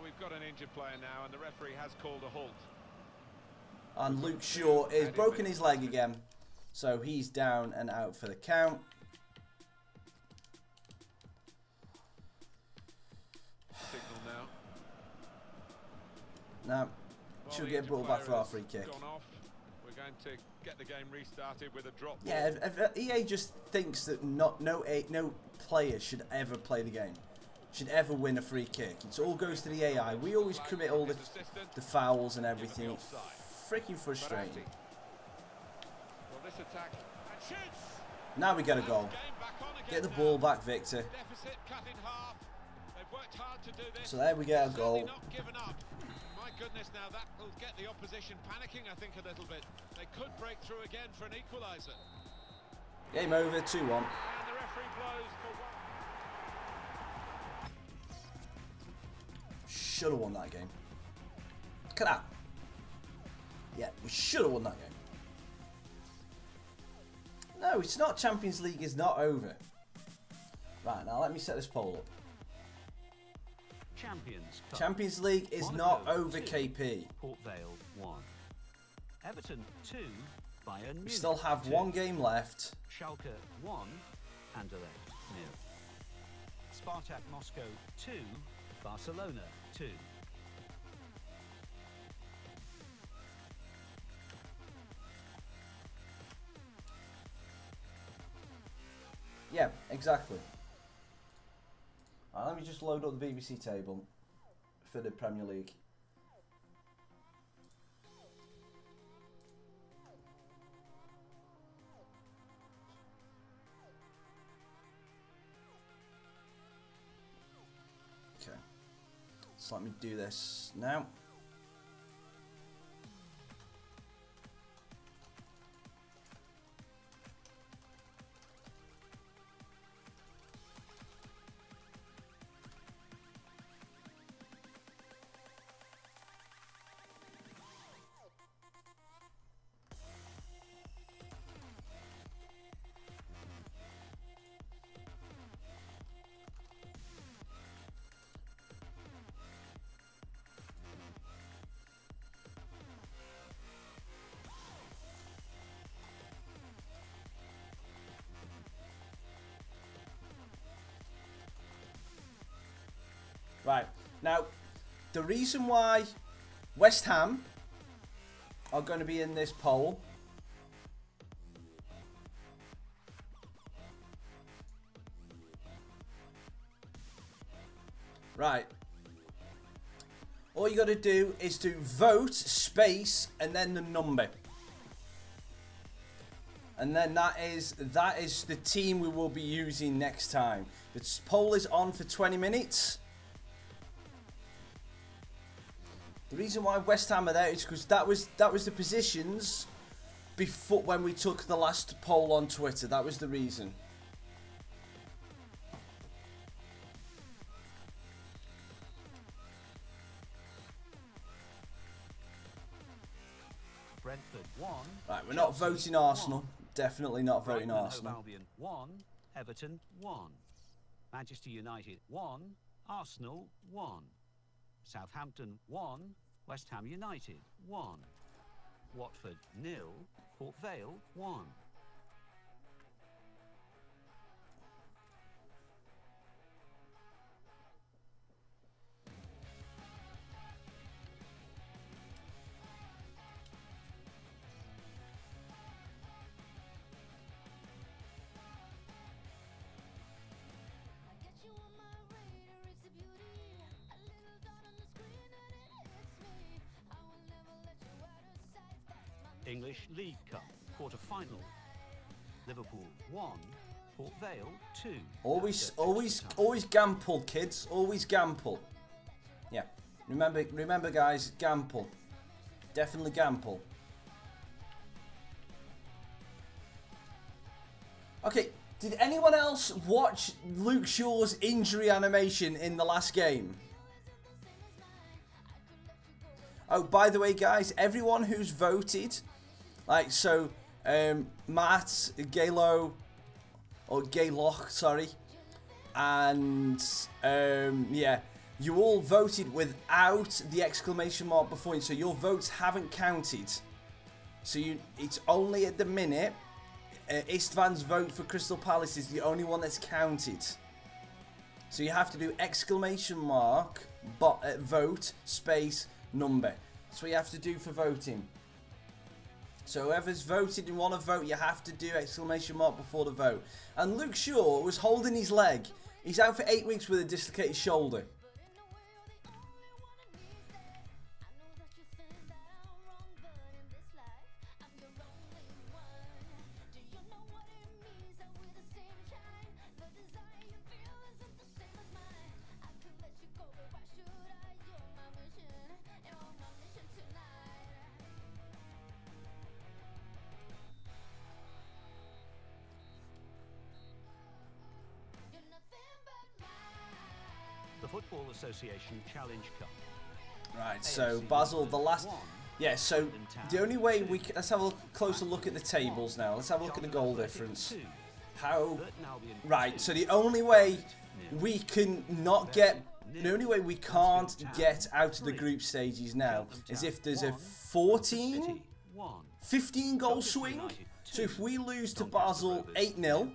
We've got an injured player now, and the referee has called a halt. And Luke Shaw is broken his leg again, so he's down and out for the count. Signal now. Now, she'll get brought back for our free kick. We're going to get the game restarted with a drop. Yeah, if EA just thinks that no player should ever play the game, should ever win a free kick. It all goes to the AI. We always commit all the fouls and everything. It's freaking frustrating. Now we get a goal. Get the ball back, Victor. So there we get a goal. My goodness, now that will get the opposition panicking, I think, a little bit. They could break through again for an equaliser. Game over, 2-1. And the referee blows for one. Should have won that game. Look at that. Yeah, we should have won that game. No, it's not. Champions League is not over. Right, now let me set this poll up. Champions League is Monaco not over, 2, KP. Port Vale 1. Everton 2, Bayern We still have 2. one game left. Schalke 1, Anderlecht 0. Spartak Moscow 2, Barcelona 2. Yeah, exactly. Right, let me just load up the BBC table for the Premier League. Okay, so let me do this now. Right, now, the reason why West Ham are going to be in this poll right, all you got to do is to vote, space, and then the number. And then that is the team we will be using next time. The poll is on for 20 minutes. The reason why West Ham are there is because that was the positions before when we took the last poll on Twitter. That was the reason. Brentford 1. Right, we're not voting Arsenal. Definitely not voting Brighton Arsenal. Hove Albion 1, Everton 1. Manchester United 1, Arsenal 1. Southampton 1, West Ham United 1. Watford 0, Port Vale 1. English League Cup quarter-final. Liverpool 1, Port Vale 2. Always gamble, kids. Always gamble. Yeah. Remember, guys, gamble. Definitely gamble. Okay. Did anyone else watch Luke Shaw's injury animation in the last game? Oh, by the way, guys, everyone who's voted, like, so, Matt, Gaylo, or Gayloch, sorry, and, yeah, you all voted without the exclamation mark before it, so your votes haven't counted. So it's only at the minute, Istvan's vote for Crystal Palace is the only one that's counted. So you have to do exclamation mark, vote, space, number. That's what you have to do for voting. So whoever's voted and want to vote, you have to do exclamation mark before the vote. And Luke Shaw was holding his leg. He's out for 8 weeks with a dislocated shoulder. The Football Association Challenge Cup. Right, so Basel, the last... Yeah, so the only way we can... Let's have a closer look at the tables now. Let's have a look at the goal difference. How... Right, so the only way we can not get... The only way we can't get out of the group stages now is if there's a 15 goal swing. So if we lose to Basel 8-0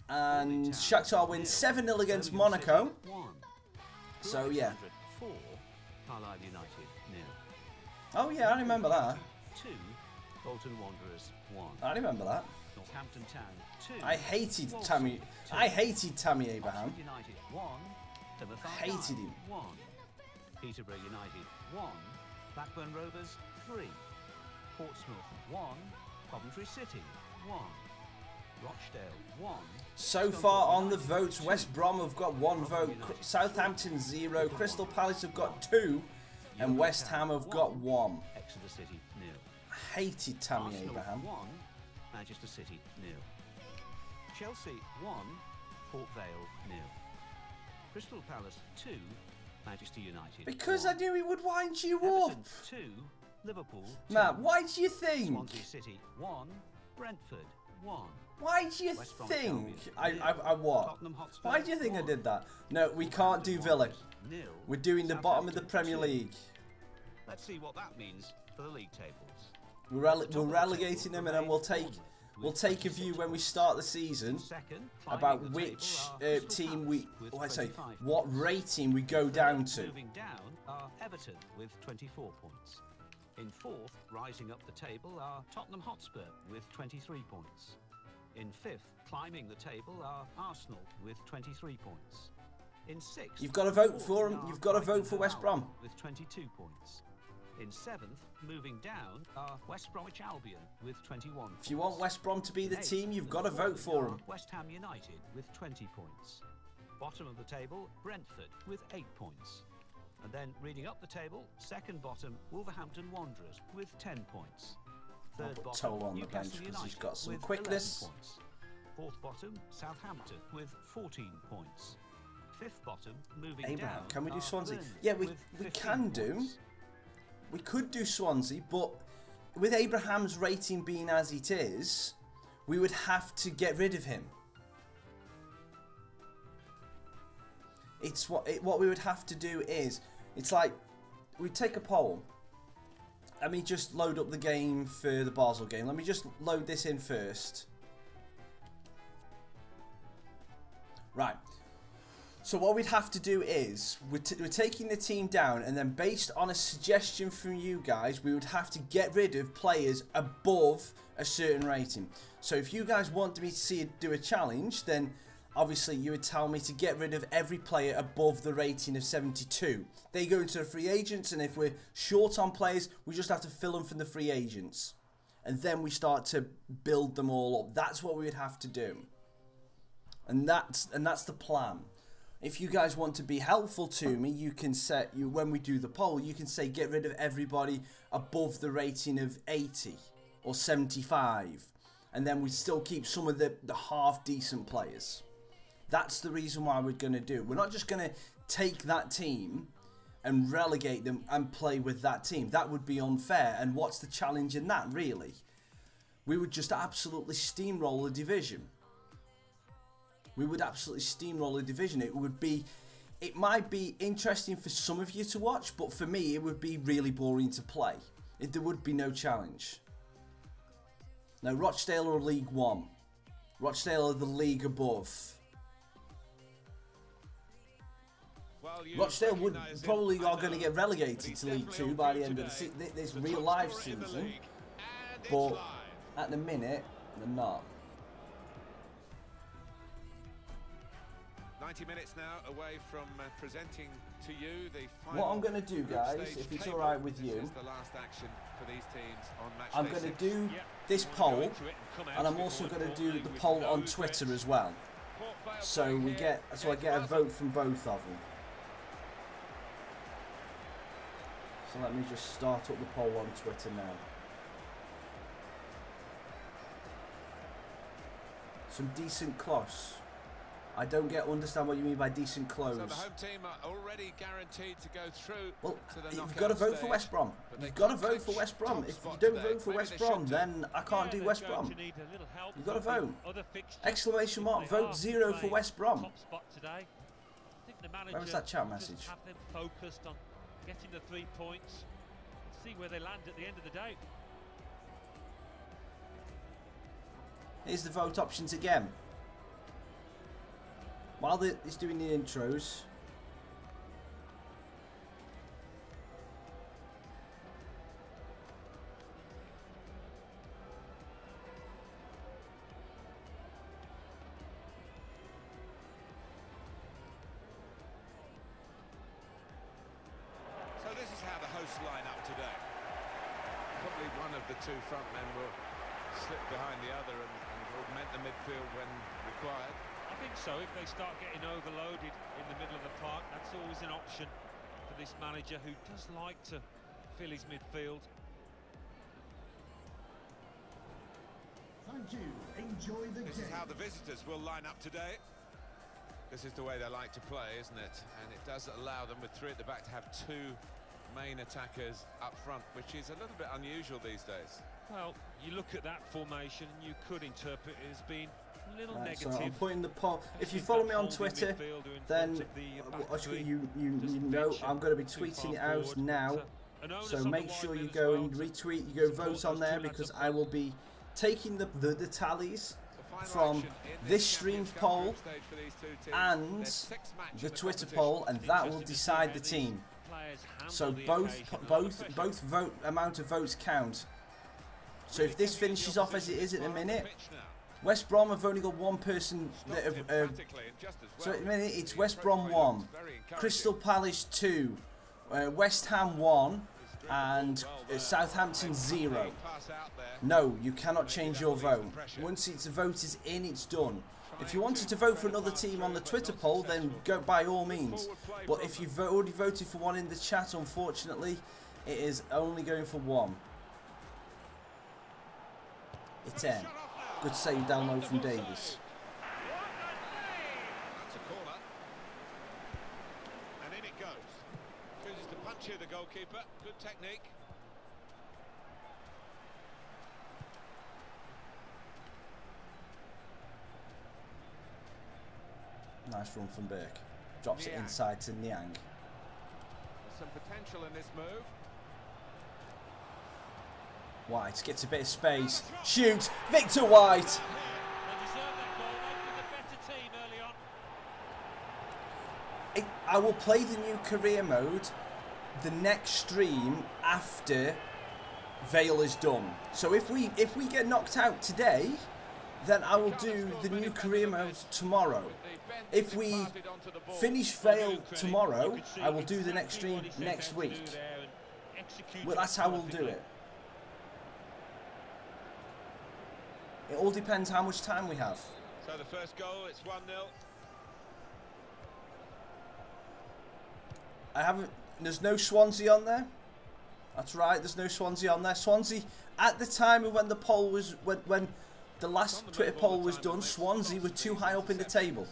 and Shakhtar wins 7-0 against Monaco... So yeah. Oh yeah, I remember that. 2, Bolton Wanderers 1. I remember that. Northampton Town 2. I hated Tammy. I hated Tammy Abraham. United 1. Plymouth Hated him. 1. Peterborough United 1. Blackburn Rovers 3. Portsmouth 1. Coventry City 1. Rochdale 1. So far on the votes, West Brom have got 1 vote, Southampton 0, Crystal Palace have got 2, and West Ham have got 1. Exeter City 0. I hated Tammy Abraham. 1. Manchester City 0. Chelsea 1. Port Vale 0. Crystal Palace 2. Manchester United. Because 1. I knew he would wind you Everton up. 2. Liverpool 2. Matt, why do you think? Swansea City 1. Brentford 1. Why do you think? I what? Why do you think I did that? No, we can't do Villa. We're doing the bottom of the Premier League. Let's see what that means for the league tables. We're relegating them, and then we'll take a view when we start the season about which team what rating we go down to. Moving down are Everton with 24 points. In 4th, rising up the table, are Tottenham Hotspur with 23 points. In 5th, climbing the table, are Arsenal with 23 points. In 6th, you've got to vote for them. You've got to vote for West Brom with 22 points. In 7th, moving down, are West Bromwich Albion with 21 points. If you want West Brom to be the team, you've got to vote for them. West Ham United with 20 points. Bottom of the table, Brentford with 8 points. And then reading up the table, second bottom, Wolverhampton Wanderers with 10 points. I'll put Toll on the bench because he's got some quickness. 4th bottom, Southampton with 14 points. 5th bottom, moving Abraham, down. can we do Swansea? Yeah, we can do. We could do Swansea, but with Abraham's rating being as it is, we would have to get rid of him. It's what we would have to do is, it's like, we take a poll. Let me just load up the game for the Basel game. Let me just load this in first. Right. So what we'd have to do is, we're taking the team down, and then based on a suggestion from you guys, we would have to get rid of players above a certain rating. So if you guys want me to do a challenge, then obviously you would tell me to get rid of every player above the rating of 72. They go into the free agents, and if we're short on players, we just have to fill them from the free agents. And then we start to build them all up. That's what we would have to do. And that's the plan. If you guys want to be helpful to me, you can set, when we do the poll, you can say get rid of everybody above the rating of 80 or 75. And then we still keep some of the half decent players. That's the reason why we're going to do it. We're not just going to take that team and relegate them and play with that team. That would be unfair. And what's the challenge in that, really? We would just absolutely steamroll the division. We would absolutely steamroll the division. It might be interesting for some of you to watch, but for me, it would be really boring to play. There would be no challenge. Now, Rochdale are League 1. Rochdale are the league above. Well, Rochdale would probably are going to get relegated to League 2 by the end of this real life season. But at the minute, they're not. 90 minutes now away from presenting to you the final. What I'm going to do, guys, if it's all right with you, this is the last action for these teams on match I'm going to do this poll, and I'm also going to do the poll on Twitter as well. So I get a vote from both of them. So let me just start up the poll on Twitter now. Some decent close. I don't understand what you mean by decent close. So the home team are already guaranteed to go through. Well, to the you've got to vote for West Brom. You've got to vote for West Brom. If you don't vote for West Brom, then I can't do West Brom. You've got to vote. Exclamation mark, vote 0 for West Brom. Where was that chat message? Have them focused on getting the 3 points. See where they land at the end of the day. Here's the vote options again. While it's doing the intros, So this is how the hosts line up today. Probably one of the two front men will slip behind the other and augment the midfield when required. I think so. If they start getting overloaded in the middle of the park, that's always an option for this manager who does like to fill his midfield. Thank you. Enjoy the game. This is how the visitors will line up today. This is the way they like to play, isn't it? And it does allow them, with 3 at the back, to have 2 main attackers up front, which is a little bit unusual these days. Well, you look at that formation and you could interpret it as being a little right, negative. so I'm putting the poll. If you follow me on Twitter, then you know I'm going to be tweeting it out now. So make sure you go and retweet, you go vote on there, because I will be taking the tallies from this stream's poll and the Twitter poll, and that will decide the team. So both amount of votes count. So if this finishes off as it is at the minute, West Brom have only got 1 person that have, so at the minute it's West Brom 1, Crystal Palace 2, West Ham 1, and Southampton 0. No, you cannot change your vote. Once the vote is in, it's done. If you wanted to vote for another team on the Twitter poll, then go by all means. But if you've already voted for one in the chat, unfortunately, it is only going for 1. It's in. Good save down low from Davis. That's a corner. And in it goes. Chooses to punch here, the goalkeeper. Good technique. Nice run from Burke. Drops it inside to Niang. There's some potential in this move. White gets a bit of space. Shoot! Victor White! They deserve that goal. They've been the better team early on. I will play the new career mode the next stream after VALE is done. So if we get knocked out today, then I will do the new career mode tomorrow. If we finish VALE tomorrow, I will do the next stream next week. Well, that's how we'll do it. It all depends how much time we have. So the first goal, it's 1-0. I haven't. There's no Swansea on there. That's right. There's no Swansea on there. Swansea, at the time of when the poll was, when the last Twitter poll was done, Swansea were too high up in the table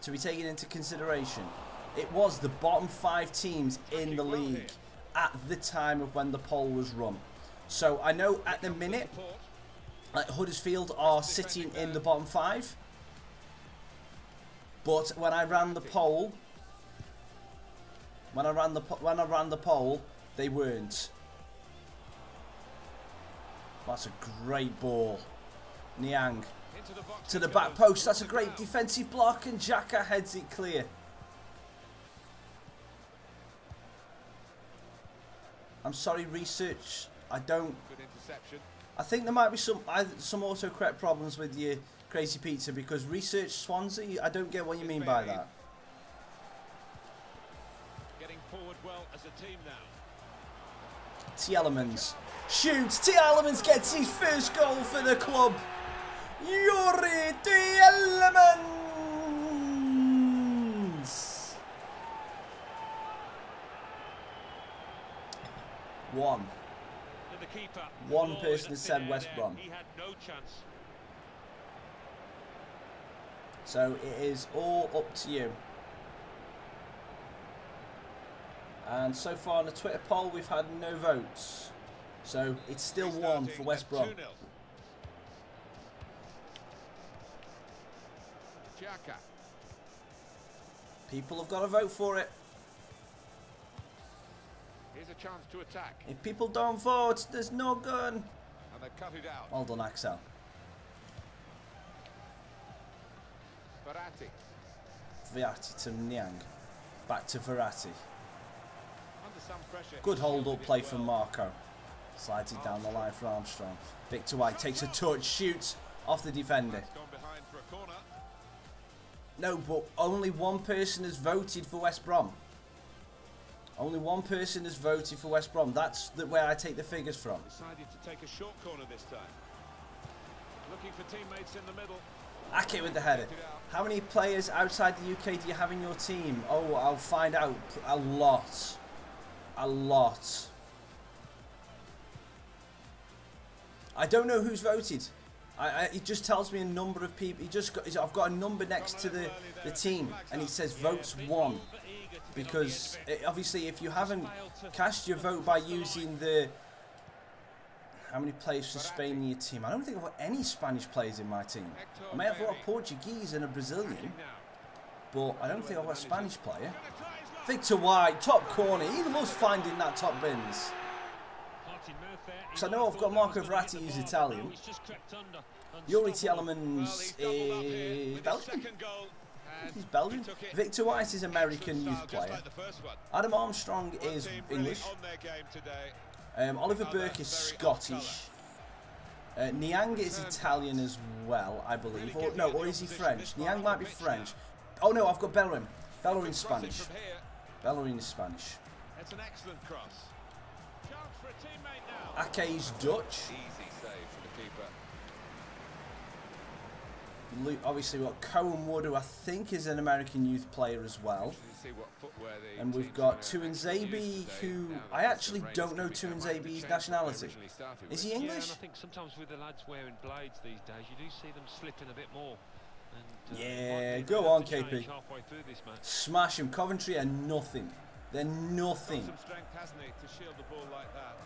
to be taken into consideration. It was the bottom 5 teams in the league at the time of when the poll was run. So I know at the minute, like Huddersfield are sitting in the bottom 5. But when I ran the poll, when I ran the poll, they weren't. That's a great ball. Niang to the back post. That's a great defensive block, and Xhaka heads it clear. I'm sorry, research. I don't. I think there might be some autocorrect problems with your Crazy Pizza, because research Swansea. I don't get what you mean by that. Getting forward well as a team now. Tielemans shoots. Tielemans gets his first goal for the club. Yuri Tielemans. 1. One person has said West Brom. He had no chance. So it is all up to you. And so far on the Twitter poll, we've had no votes. So it's still 1 for West Brom. People have got to vote for it. Here's a chance to attack. If people don't vote, there's no gun. And they cut it out. Well done, Axel. Verratti. Verratti to Niang. Back to Verratti. Under some pressure. Good hold-up play from Marco. Slides it down the line for Armstrong. Victor White takes a touch, shoots off the defender. Gone behind for a corner. No, but only one person has voted for West Brom. Only one person has voted for West Brom. That's where I take the figures from. Decided to take a short corner this time. Looking for teammates in the middle. Ake with the header. How many players outside the UK do you have in your team? Oh, I'll find out. A lot. A lot. I don't know who's voted. It just tells me a number of people. I've got a number next to the team, and it says votes 1. Because obviously, if you haven't cast your vote by using the how many players for Spain in your team, I don't think I've got any Spanish players in my team. I may have got a Portuguese and a Brazilian, but I don't think I've got a Spanish player. Victor White, top corner. He loves finding that top bins. Because I know I've got Marco Verratti, who's Italian. Yuri Tielemans is Belgian. He's Belgian. Victor White is American youth player. Adam Armstrong is English. Oliver Burke is Scottish. Niang is Italian as well, I believe. Or no, or is he French? Niang might be French. Oh no, I've got Bellerin. Bellerin's Spanish. Bellerin is Spanish. It's an excellent cross. Chance for a teammate now. Ake's Dutch. Easy save for the keeper. Obviously we've got Cohen Wood, who I think is an American youth player as well. And we've got Tuanzebe, who I actually don't know Tuanzebe's nationality. Is he English? Yeah, and I think sometimes with the lads wearing blades these days, you do see them slipping a bit more. And, yeah, go on, KP. Smash him. Coventry are nothing. They're nothing. Got some strength, hasn't he, to shield the ball like that.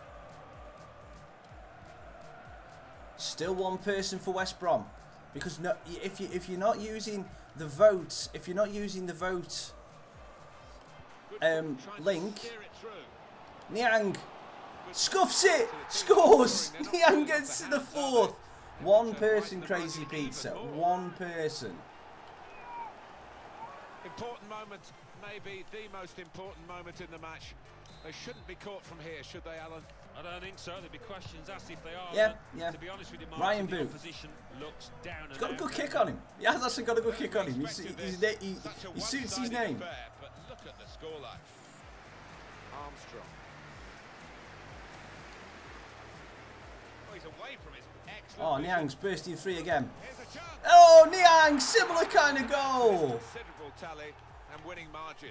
Still one person for West Brom. Because no, if you're not using the vote, link, Niang scuffs it, scores. Niang gets to the 4th. One person, Crazy Pizza. One person. Important moment, maybe the most important moment in the match. They shouldn't be caught from here, should they, Alan? I don't think so. There'll be questions asked if they are. Yeah, yeah. To be honest with you, Ryan the Boot. opposition looks down. He's got a good kick on him. He has actually got a good kick on him. He suits his name. But look at the scoreline. Armstrong. Oh, he's away from his excellent. Oh, Niang's bursting free again. Oh, Niang, similar kind of goal. Considerable tally and winning margin.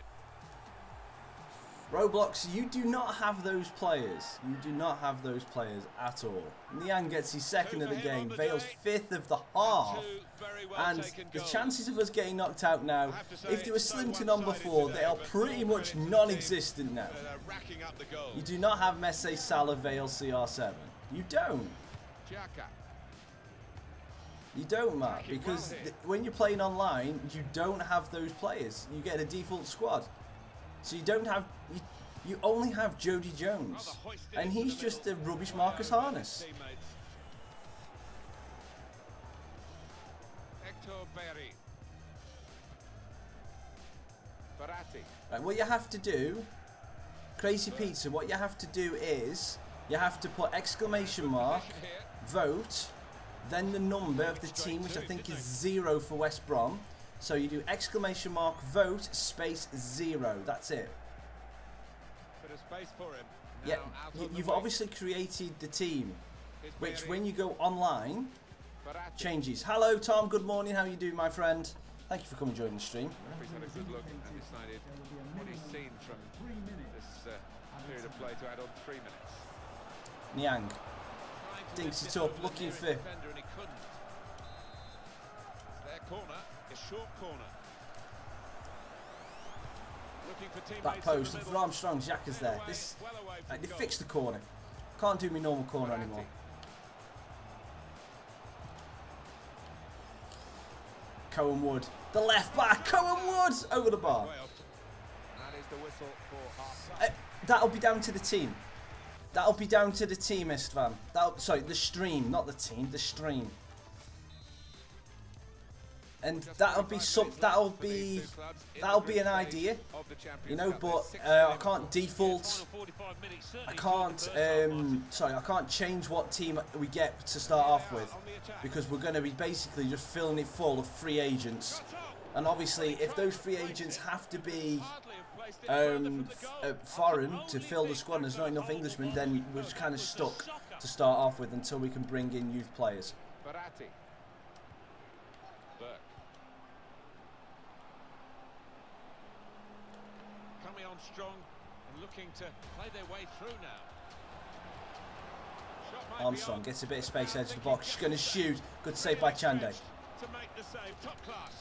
Roblox, you do not have those players. You do not have those players at all. Niang gets his second of the game. Vale's fifth of the half. And the chances of us getting knocked out now, if they were slim on before, they are pretty much non-existent now. You do not have Messi, Salah, Vale, CR7. You don't. You don't, Matt, because when you're playing online, you don't have those players. You get a default squad. So you don't have, you only have Jody Jones, and he's just a rubbish Marcus Harness. Right, what you have to do, Crazy Pizza, what you have to do is, you have to put exclamation mark, vote, then the number of the team, which I think is 0 for West Brom. So you do exclamation mark, vote, space, 0. That's it. Bit of space for him. Yeah, you've obviously created the team, which when you go online, changes. Hello Tom, good morning, how you doing my friend? Thank you for coming and joining the stream. He's had a good look and decided what he's seen from this period of play to add on 3 minutes. Niang dinks it up, looking for... Corner, a short corner. Looking for teammates Back post, for Armstrong, Raccas there. This, they fixed the corner. Can't do me normal corner anymore. Cohen Wood, the left back, Cohen Wood over the bar. That is the whistle for half. That'll be down to the team. That'll be down to the team, Istvan. Sorry, the stream, not the team, the stream. And that'll be an idea, you know, but I can't default, I can't change what team we get to start off with, because we're going to be basically just filling it full of free agents, and obviously if those free agents have to be foreign to fill the squad and there's not enough Englishmen, then we're just kind of stuck to start off with until we can bring in youth players. Strong and looking to play their way through now. Armstrong gets a bit of space edge of the box. She's going to shoot. Good save by Chande. To make the save, top class.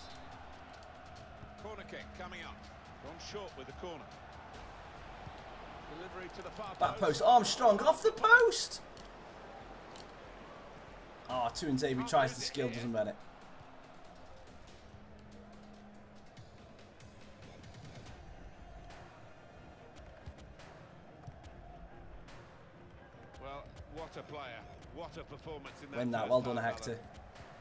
Corner kick coming up. Gone short with the corner. Delivery to the far post. Back post. Armstrong off the post. Ah, Tuanzebe tries the skill, doesn't get it. What a player, what a performance in that. Win that, well done Hector.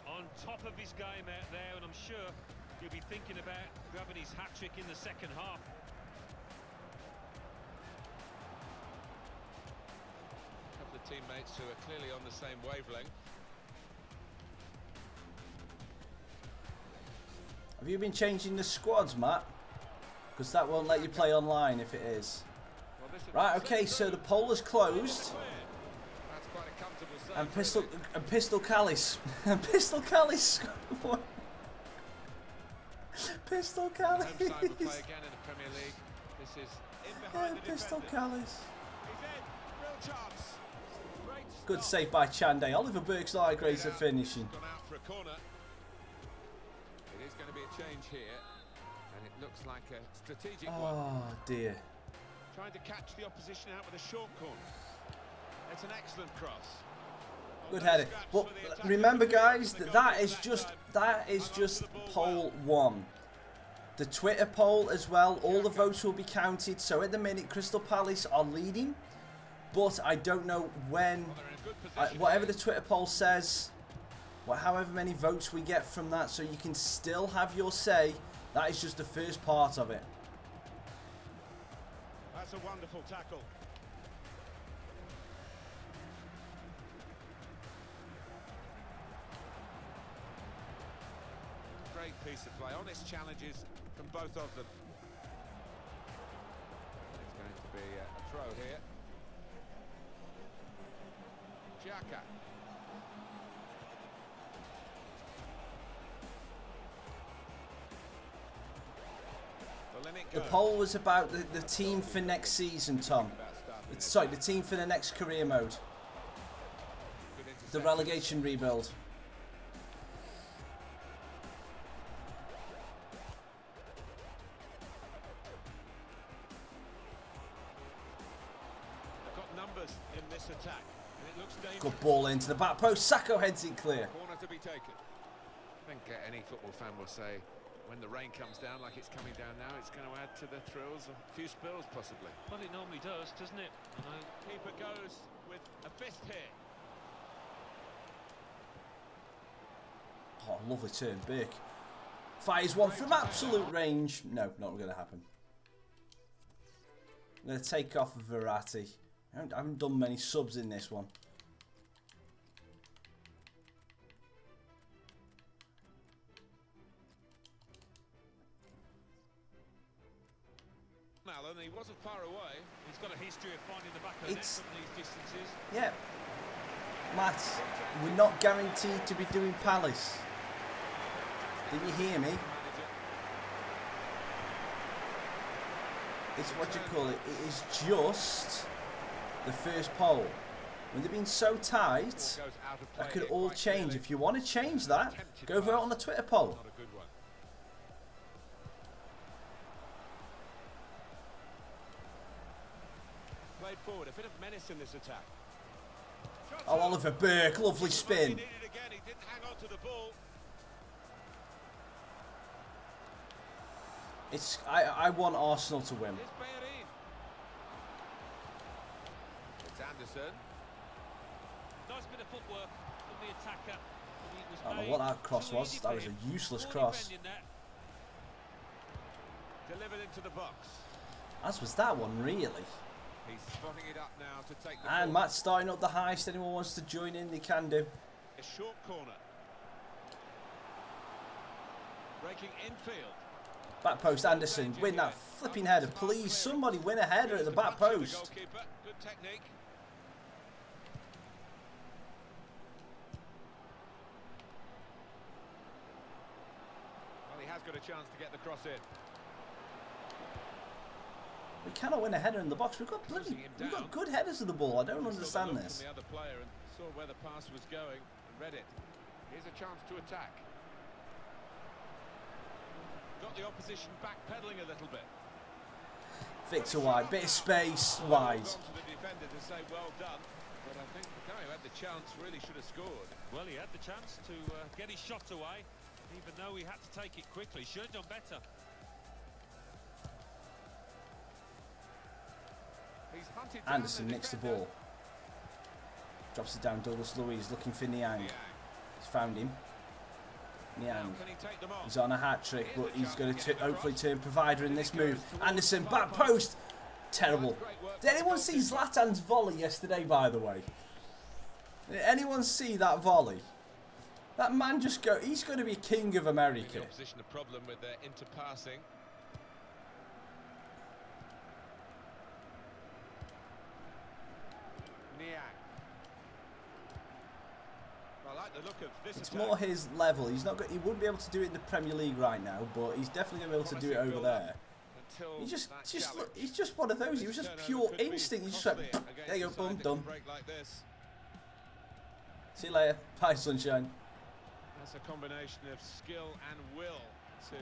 On top of his game out there, and I'm sure he'll be thinking about grabbing his hat-trick in the second half. A couple of teammates who are clearly on the same wavelength. Have you been changing the squads, Matt? Because that won't let you play online if it is. Right, okay, so the poll is closed. And Pistol Callis. Pistol Callis. Pistol Callis. Pistol Callis. Good save by Chande. Oliver Burke's not great at finishing. It is going to be a change here, and it looks like a strategic one. Oh dear. Trying to catch the opposition out with a short corner. It's an excellent cross. Good header. But remember, guys, that is just poll 1. The Twitter poll as well. All the votes will be counted. So at the minute, Crystal Palace are leading, but I don't know when. Whatever the Twitter poll says, however many votes we get from that, so you can still have your say. That is just the first part of it. That's a wonderful tackle. Great piece of play. Honest challenges from both of them. It's going to be a throw here. Raccas. The poll was about the team for next season, Tom. Sorry, the team for the next career mode. The relegation rebuild. They've got numbers in this attack, and it looks dangerous. Good ball into the back post. Sacco heads it clear. Corner to be taken. I think any football fan will say, when the rain comes down like it's coming down now, it's going to add to the thrills, a few spills possibly. Well, it normally does, doesn't it? Keeper goes with a fist here. Oh, lovely turn, Burke. Fires one from absolute range. No, not going to happen. I'm going to take off Verratti. I haven't done many subs in this one. Alan, he wasn't far away. He's got a history of finding the back of the net from these distances. Yeah. Matt, we're not guaranteed to be doing Palace. Did you hear me? It's what you call it. It is just the first poll. When they've been so tight, that could all change. If you want to change that, go vote on the Twitter poll. Not a good one. Played forward, a bit of menace in this attack. Oh, Oliver Burke, lovely spin. He needed again. He didn't hang on to the ball. It's I want Arsenal to win. Here's Bellerin. It's Anderson. Nice bit of footwork from the attacker. I don't know what that cross was. That was a useless cross. Delivered into the box. As was that one, really. He's spotting it up now to take the And ball. Matt's starting up the heist. Anyone wants to join in, they can do. A short corner. Breaking infield. Back post, Anderson. Win that flipping header. Please, somebody win a header at the back post. Good technique. Well, he has got a chance to get the cross in. We cannot win a header in the box. We've got good headers of the ball. I don't understand this. The other player and saw where the pass was going and read it. Here's a chance to attack. Got the opposition backpedaling a little bit. Victor wide, bit of space wide. To the defender to say well done, but I think the guy who had the chance really should have scored. Well, he had the chance to get his shot away, even though he had to take it quickly. Should have done better. He's hunted down Anderson the nicks the defender. ball. Drops it down. Douglas Luiz looking for Niang. He's found him. Niang. He's on a hat-trick, but he's going to hopefully turn provider in this move. Anderson, back post. Terrible. Did anyone see Zlatan's volley yesterday, by the way? Did anyone see that volley? That man just go. He's going to be king of America. The opposition a problem with their interpassing. Niang. I like the look of this. It's attack. more his level. He's not. He wouldn't be able to do it in the Premier League right now, but he's definitely going to be able to do it over there. He's just one of those. He was just pure instinct. He just went, there you go, boom, done. See you later. Bye, sunshine. That's a combination of skill and will to.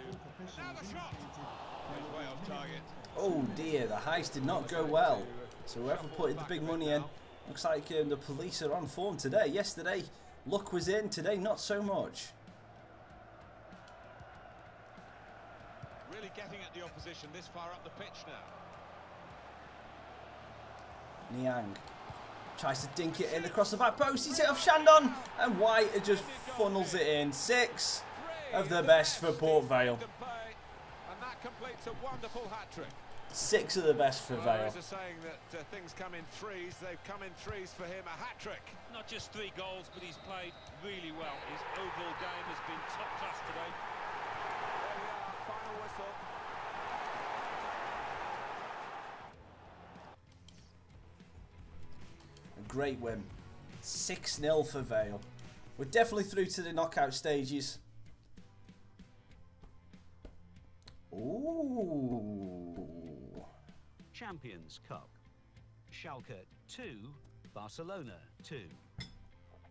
Now the shot. He's way off target. Oh dear, the heist did not go well. So whoever put the big money in, looks like the police are on form today. Yesterday, luck was in. Today, not so much. Really getting at the opposition this far up the pitch now. Niang tries to dink it in across the back post. He's hit off Shandon, and White just funnels it in. 6 of the best for Port Vale. And that completes a wonderful hat-trick. 6 of the best for Well, Vale. there is a saying that things come in threes. They've come in threes for him. A hat-trick. Not just 3 goals, but he's played really well. His overall game has been top class today. There we are, final whistle. A great win. 6-0 for Vale. We're definitely through to the knockout stages. Ooh. Champions Cup. Schalke 2, Barcelona 2.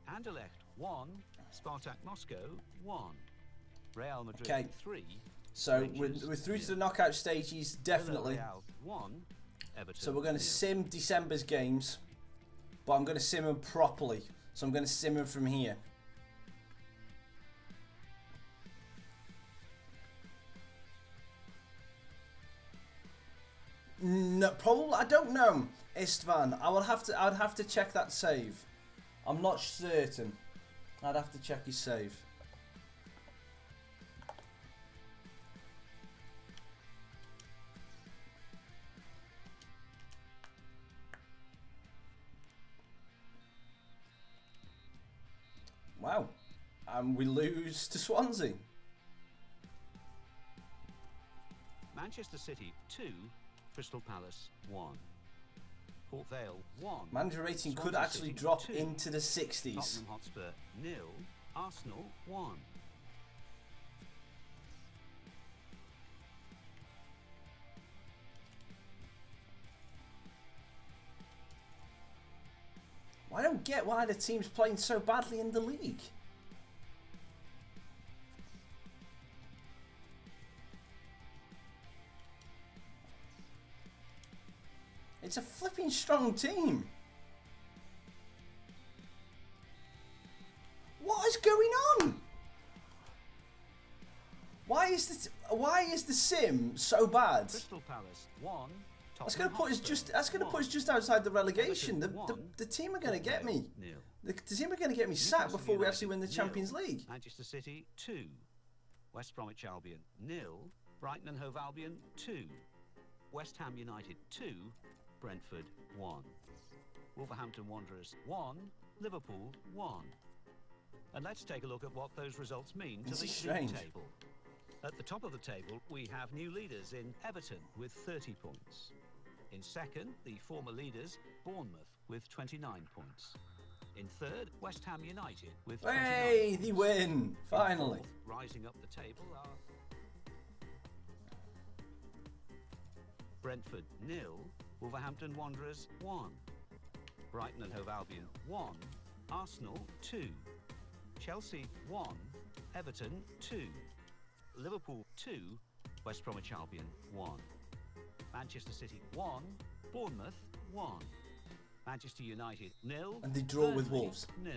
Anderlecht 1, Spartak Moscow 1. Real Madrid Okay. 3. So Rangers we're through to the 0. knockout stages, definitely. Villarreal 1, Everton So we're going to 0. sim December's games, but I'm going to sim them properly. So I'm going to sim them from here. No, probably. I don't know, Istvan. I'd have to check that save. I'm not certain. I'd have to check his save. Wow. And we lose to Swansea. Manchester City 2, Crystal Palace 1. Port Vale 1. Manager rating could Swansea actually City drop 2. into the 60s. Tottenham Hotspur 0, Arsenal 1. I don't get why the team's playing so badly in the league. It's a flipping strong team. What is going on? Why is the sim so bad? Crystal Palace 1. That's gonna put us just outside the relegation. The team are gonna get me. The team are gonna get me sacked before we actually win the Champions League. Manchester City 2. West Bromwich Albion 0. Brighton and Hove Albion 2. West Ham United 2. Brentford 1. Wolverhampton Wanderers 1. Liverpool 1. And let's take a look at what those results mean to the league table. At the top of the table, we have new leaders in Everton with 30 points. In second, the former leaders, Bournemouth, with 29 points. In third, West Ham United with 29 Hey, points. they win! Finally. Fourth, rising up the table are Brentford 0, Wolverhampton Wanderers 1, Brighton and Hove Albion 1, Arsenal 2, Chelsea 1, Everton 2, Liverpool 2, West Bromwich Albion 1, Manchester City 1, Bournemouth 1, Manchester United 0, And they draw with Wolves. 0.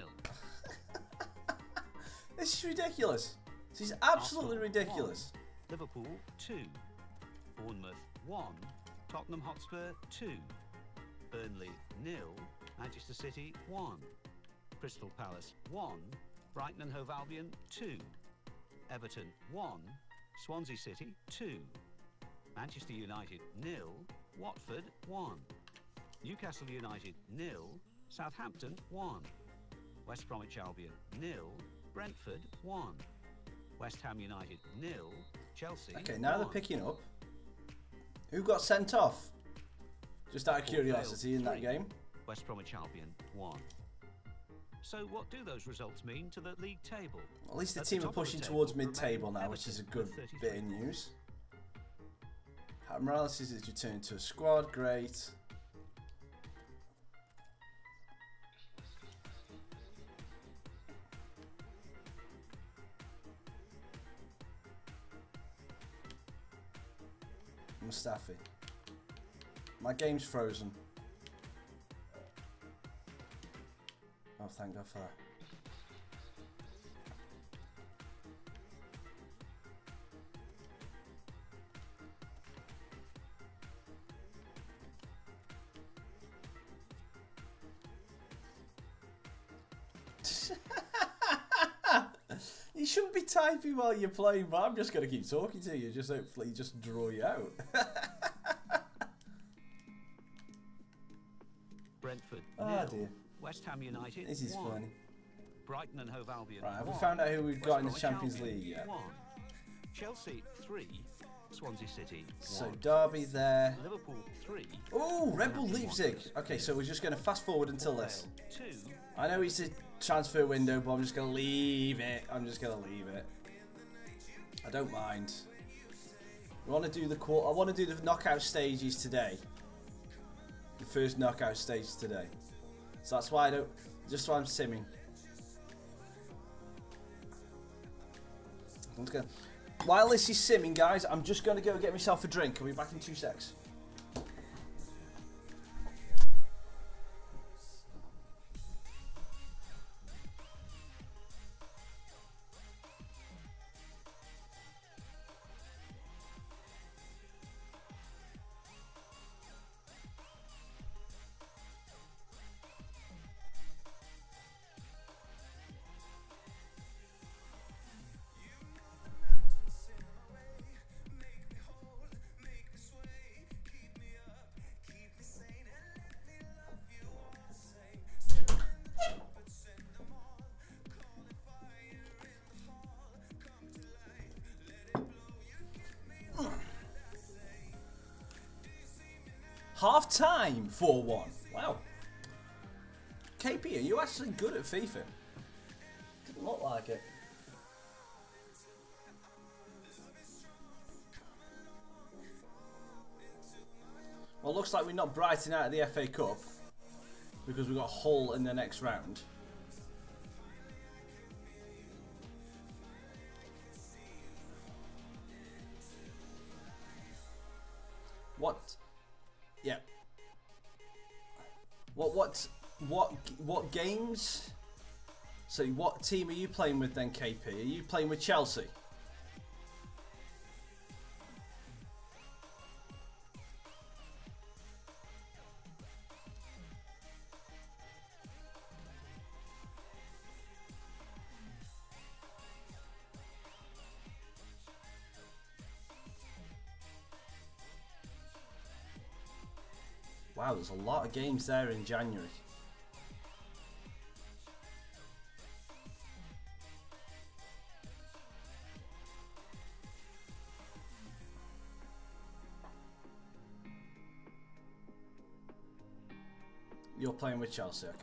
This is ridiculous. This is absolutely Arsenal, ridiculous. 1, Liverpool 2, Bournemouth 1, Tottenham Hotspur 2, Burnley 0, Manchester City 1, Crystal Palace 1, Brighton and Hove Albion 2, Everton 1, Swansea City 2, Manchester United 0, Watford 1, Newcastle United 0, Southampton 1, West Bromwich Albion 0, Brentford 1, West Ham United 0, Chelsea. Okay, now 1. they're picking up. Who got sent off? Just out of Port Vale curiosity in that 3, game. West Bromwich Albion 1. So what do those results mean to the league table? At least the At team are top of the pushing table towards remain mid-table now, which is a good Everton with bit 33 of news. points. Morales is returned to a squad, great. Mustafi. My game's frozen. Oh, thank God for that. You shouldn't be typing while you're playing, but I'm just going to keep talking to you. Just hopefully just draw you out. Brentford Ah, 0. dear. West Ham United This is 1. funny. Brighton and Hove Albion Right, have we 1. found out who we've got in the West Champions Bromwich League yet? 1. Chelsea 3. Swansea City 1. So Derby there. Liverpool 3. Oh, Red Bull Leipzig. Okay, so we're just going to fast forward until this. Vale 2. I know it's a transfer window, but I'm just going to leave it. I'm just going to leave it. I don't mind. I want to do the knockout stages today. The first knockout stage today. So that's why I don't. Just why I'm simming. I'm just gonna. While this is simming, guys, I'm just gonna go get myself a drink. I'll be back in 2 secs. Half time 4-1. Wow. KP, are you actually good at FIFA? Didn't look like it. Well, looks like we're not Brighton out of the FA Cup because we've got Hull in the next round. What? Yeah. What games? So what team are you playing with then, KP? Are you playing with Chelsea? Wow, there's a lot of games there in January. You're playing with Chelsea, okay.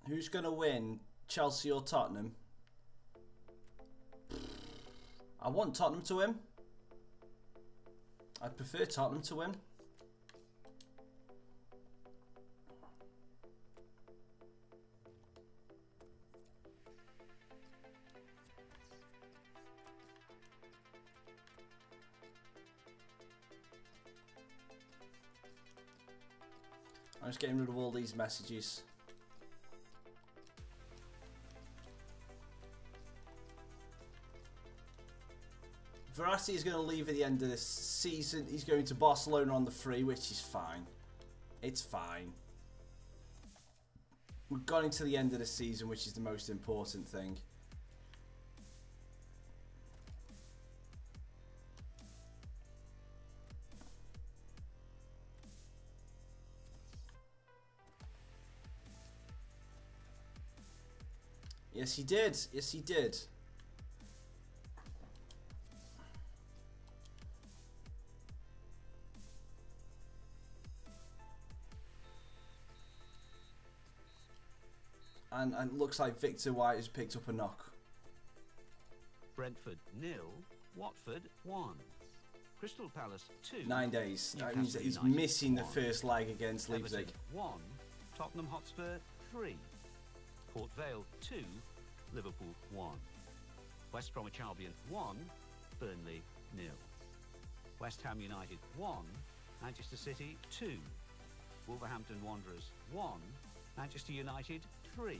Who's going to win, Chelsea or Tottenham? I want Tottenham to win. I'd prefer Tottenham to win. I'm just getting rid of all these messages. Verratti is going to leave at the end of this season. He's going to Barcelona on the free, which is fine. It's fine. We've gone into the end of the season, which is the most important thing. Yes, he did. Yes, he did. And it looks like Victor White has picked up a knock. Brentford 0, Watford 1. Crystal Palace 2. 9 days. That Newcastle means that he's United missing the 1. first leg against Leipzig. Everton 1, Tottenham Hotspur 3. Port Vale 2, Liverpool 1. West Bromwich Albion 1, Burnley 0. West Ham United 1, Manchester City 2. Wolverhampton Wanderers 1, Manchester United 3.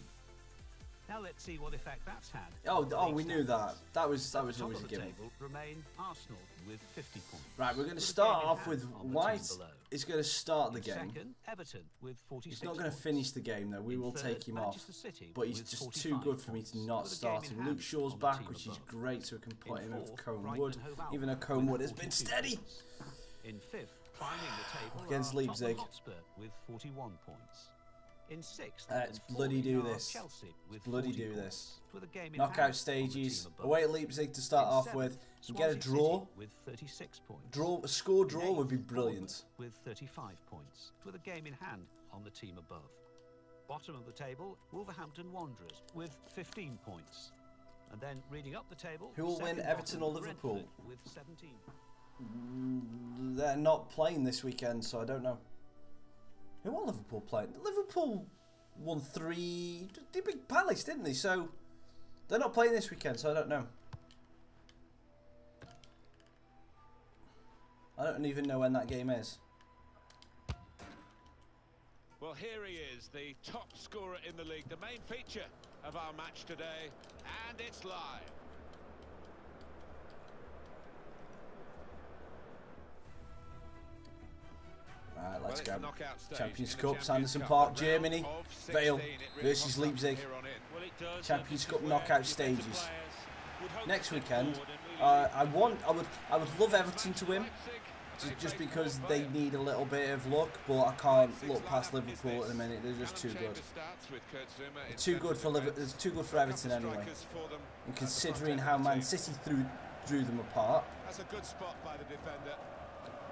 Now let's see what effect that's had. Oh, we knew that. That was always a given. Table remain Arsenal with 50 points. Right, we're going to start off with White. Is going to start the game. Second, Everton with 46 He's not going to finish the game though. We will take him off. But he's just too good for me to not start him. Luke Shaw's back, which is great, so we can put him in for Cone Wood. Even though Cone Wood has been steady. In 5th, climbing the table, Against are Leipzig. Tottenham Hotspur with 41 points. In 6th, Let's and bloody falling do are this. Chelsea with Bloody 40 do points, this. with a game in Knockout hand on the stages. team above. Away at Leipzig to start In off 7th, with. You get a Swansea draw. City with 36 points. A score In draw would be 8th, brilliant. Bournemouth with 35 points, with a game in hand on the team above. Bottom of the table, Wolverhampton Wanderers with 15 points. And then reading up the table, Who will win, second Everton bottom, or Liverpool? Brentford with 17. They're not playing this weekend, so I don't know. Who are Liverpool playing? Liverpool won 3. They beat Palace, didn't they? So they're not playing this weekend, so I don't know. I don't even know when that game is. Well, here he is, the top scorer in the league, the main feature of our match today, and it's live. Right, let's Well, it's go. the knockout stage Champions in the Cup, Champions Sanderson Cup, Park, the round Germany. of 16. Vale It really versus pops up Leipzig. from here on in. Well, it does. Champions This Cup is knockout where the better stages. players would hope Next to step weekend, forward and really I would love Everton to win, just because they need a little bit of luck, but I can't look past Liverpool at the minute. They're just too good. They're too good for Liverpool. It's too good for Everton anyway. And considering how Man City drew them apart, That's a good spot by the defender.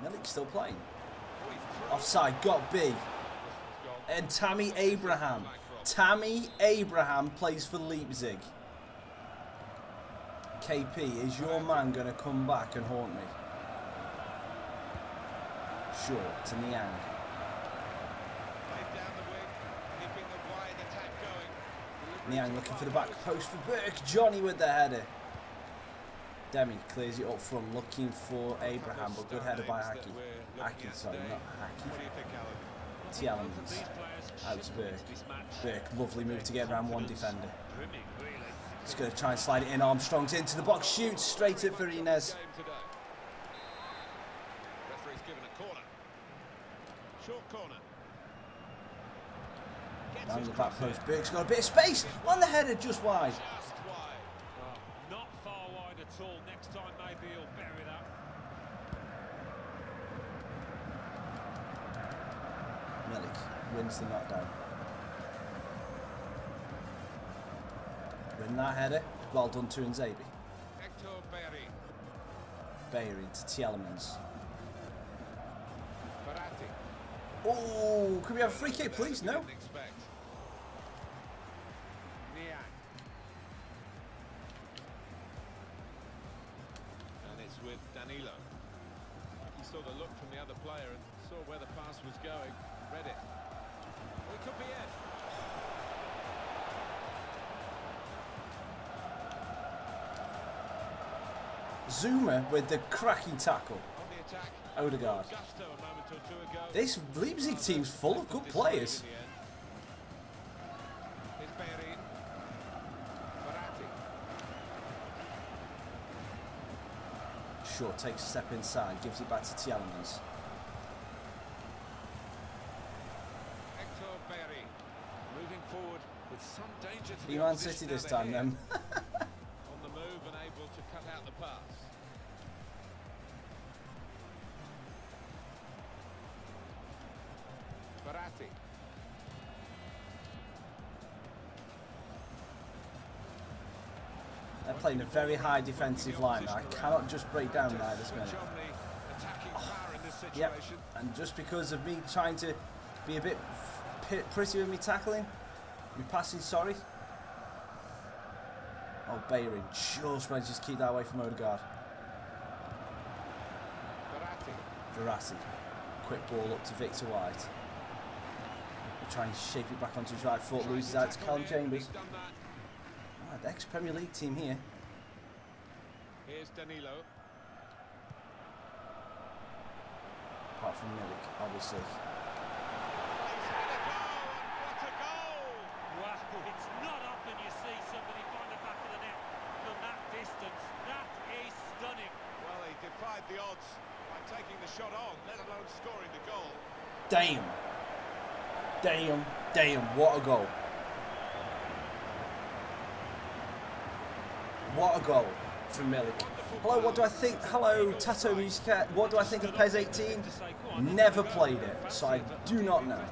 Milik's still playing. Offside, got B. And Tammy Abraham. Tammy Abraham plays for Leipzig. KP, is your man going to come back and haunt me? Sure, to Niang. Niang looking for the back post for Burke. Johnny with the header. Demi clears it up front, looking for Abraham, but good header by Haki. Haki, sorry, not Haki. Tielemans. That was Burke. Burke, lovely move to get around one defender. He's going to try and slide it in. Armstrong's into the box, shoots straight at Farines. Referee's given a corner. Short corner. Down the back post, Burke's got a bit of space. On the header, just wide. Just wide. not far wide at all. Next time maybe he'll bury that. Milik wins the knockdown. Win that header. Well done to Nzabi. Hector Berry. Bayer into Tielemans. Verratti. Oh, could we have a free kick, please? No. Didn't expect. Niang. And it's with Danilo. He saw the look from the other player and saw where the pass was going. Read it. Well, it could be it. Zuma with the cracking tackle. On the attack. Odegaard. Gusto a moment or two ago. This Leipzig team's full of good players. It's Berry. Verratti. Shaw takes a step inside, gives it back to Tielemans. Hector Berry. Moving forward with some danger to Be the Man opposition City now this they're time here. then. On the move and able to cut out the pass. Verratti. They're playing a very high defensive line. I cannot just break down there this minute. Switch on the attacking power in this Yep, situation. and just because of me trying to be a bit pretty with me tackling, me passing, sorry. Oh, Bayern just manages to keep that away from Odegaard. Verratti. Verratti, quick ball up to Victor White. He'll try and shape it back onto his right foot, loses out to Colin Chambers. He's done that. Ah, the ex-Premier League team here. Here's Danilo. Apart from Milik, obviously. He's hit a goal, and what a goal! Wow, it's not often you see somebody find the back of the net from that distance. That is stunning. Well, he defied the odds by taking the shot on, let alone scoring the goal. Damn. Damn, damn, what a goal. What a goal from Milik. Hello, what do I think? Hello, Tato Musica. What do I think of PES 18? Never played it, so I do not know.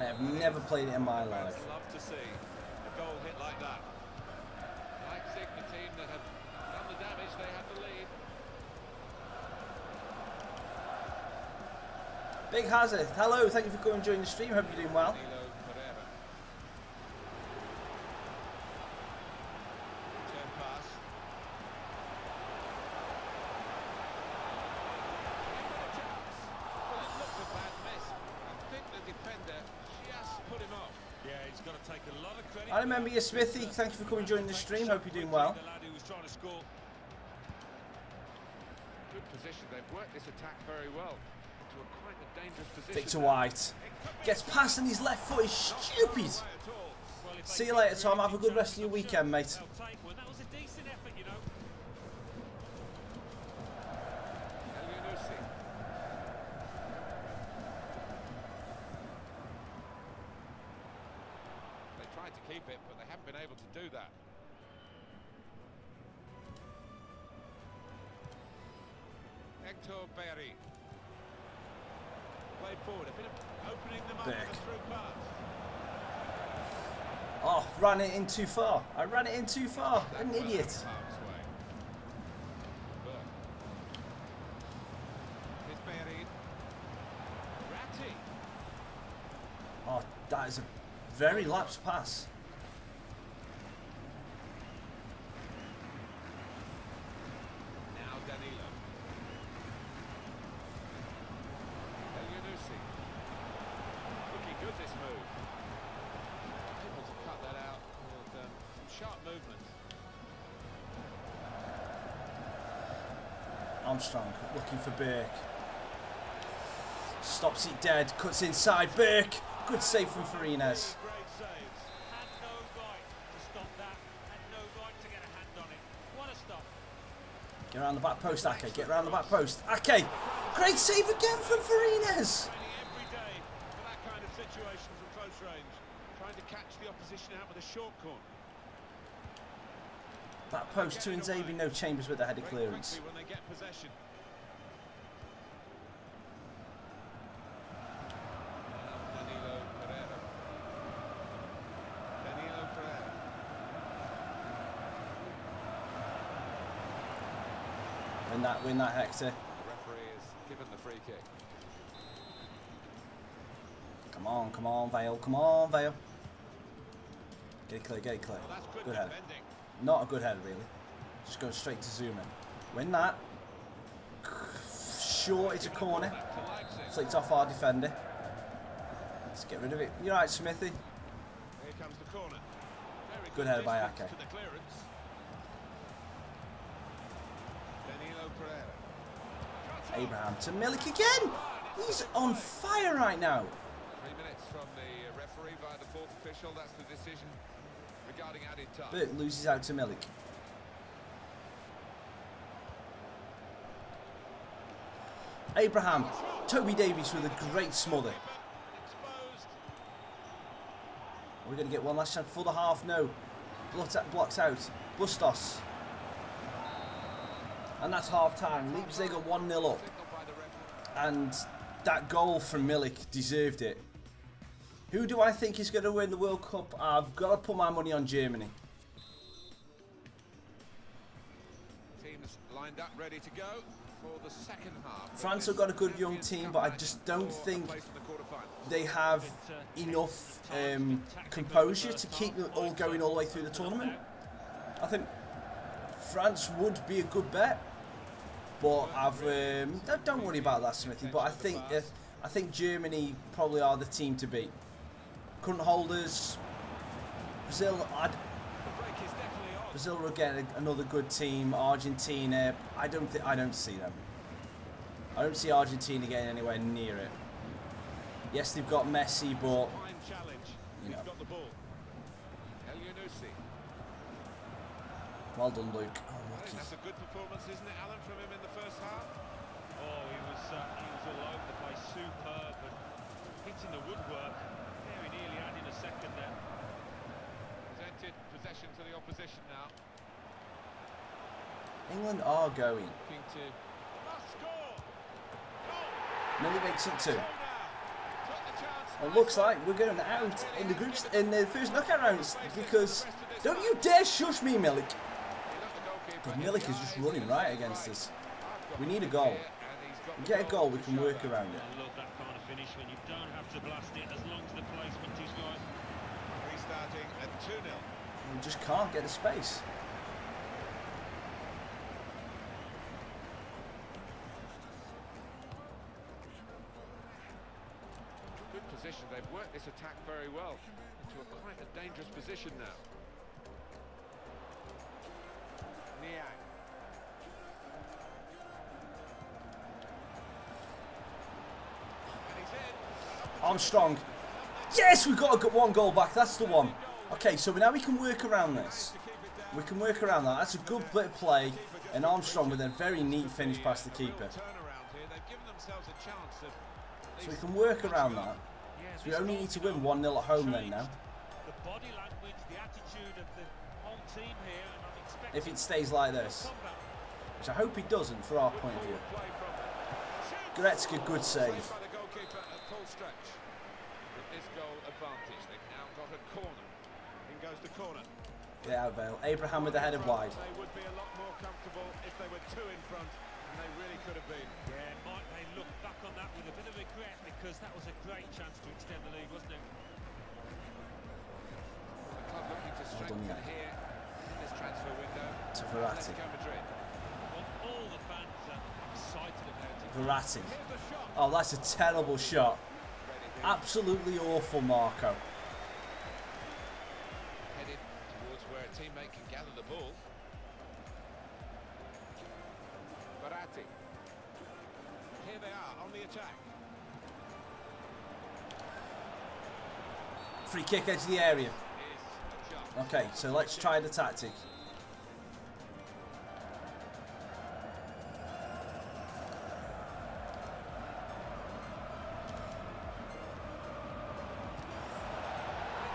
I have never played it in my life. Love to see a goal hit like that. Leipzig, the team that have done the damage, they have the lead. Big Hazard, hello, thank you for coming and joining the stream. Hope you're doing well. Turn pass. Well, it looked a bad miss. I think the defender just put him off. Yeah, he's got to take a lot of credit. I remember you, Smithy. Thank you for coming and joining the stream. Hope you're doing well. The lad who was trying to score. Good position. They've worked this attack very well to a quite a dangerous position. Victor White gets past and his left foot is stupid. See you later, Tom. Have a good rest of your weekend, mate. That was a decent effort, you know. They tried to keep it, but they haven't been able to do that. Hector Berry. Played forward, a bit of opening them up with a through pass. Oh, ran it in too far. I ran it in too far. An idiot. Oh, that is a very lapsed pass. Now Danilo. Elyounoussi. Looking good this move. Able to cut that out with some sharp movement. Armstrong looking for Burke. Stops it dead. Cuts inside. Burke. Good save from Farines. Great saves. Had no right to stop that. Had no right to get a hand on it. What a stop. Get around the back post, Ake. Get around the back post. Ake. Great save again from Farines. Every day for that kind of situation from close range. Trying to catch the opposition out with a short corner. Back post to Nzabi, no Chambers with the header clearance. When they get possession. Danilo Pereira. Danilo Pereira. Win that, Hector. The referee has given the free kick. Come on, Vale. Come on, Vale. Get it clear, get it clear. Well, that's Good header. defending. Not a good header, really. Just going straight to Zuma. Win that. Sure, it's a corner. Flicked off our defender. Let's get rid of it. You're right, Smithy. Here comes the corner. Very Good header by distance Ake. to the clearance. Danilo Pereira. Abraham to Milik again. He's on fire right now. 3 minutes from the referee via the fourth official. That's the decision regarding added time. Burke loses out to Milik. Abraham. Toby Davies with a great smother. Exposed. We're going to get one last chance for the half. No. Blocks out. Bustos. And that's half time. Leipzig are 1-0 up. Signal by the referee. And that goal from Milik deserved it. Who do I think is going to win the World Cup? I've got to put my money on Germany. Teams lined up, ready to go for the second half. France have got a good young team, but I just don't think they have enough composure to keep it all going all the way through the tournament. I think France would be a good bet, but don't worry about that, Smithy. But I think Germany probably are the team to beat. Current holders, Brazil. Brazil will get another good team. Argentina, I don't see them. I don't see Argentina getting anywhere near it. Yes, they've got Messi, but you know. Got the ball. Elyounoussi. Well done, Luke. Oh, I think lucky. that's a good performance, isn't it, Alan, from him in the first half? Oh, he was all over the place, superb, and hitting the woodwork. Very nearly adding a second there. Presented possession to the opposition now. England are going. Looking to must score. Millie makes it 2. It looks like we're going out in the groups in the first knockout rounds because don't you dare shush me, Milik. Because Milik is just running right against us. We need a goal. We get a goal, we can work around it. I love that kind of finish when you don't have to blast it as long as the placement is right. Restarting at 2-0. We just can't get the space. Good position. They've worked this attack very well into quite a dangerous position now. Niang. And he's in. Armstrong. Yes, we've got one goal back. That's the one. Okay, so now we can work around this. We can work around that. That's a good bit of play. And Armstrong with a very neat finish past the keeper. So we can work around that. So we only need to win 1-0 at home then now. The body language, the attitude of the whole team here, and I'm expecting If it stays like this. Which I hope it doesn't for our point of view. Goretzka, good save. Get out, Vale. Abraham with the header wide. They would be a lot more comfortable if they were 2 in front, and they really could have been. Yeah, Mike, they look back on that with a bit of regret because that was a great chance to extend the lead, wasn't it? The club looking to strengthen done, here in this transfer window. To Verratti. Atletico Madrid. Well, all the fans are excited about it. Verratti. Here's the shot. Oh, that's a terrible shot. Ready. Absolutely awful, Marco. Headed towards where a teammate can gather the ball. Verratti. Here they are on the attack. Free kick edge of the area. Is a shot. Okay, so let's try the tactic.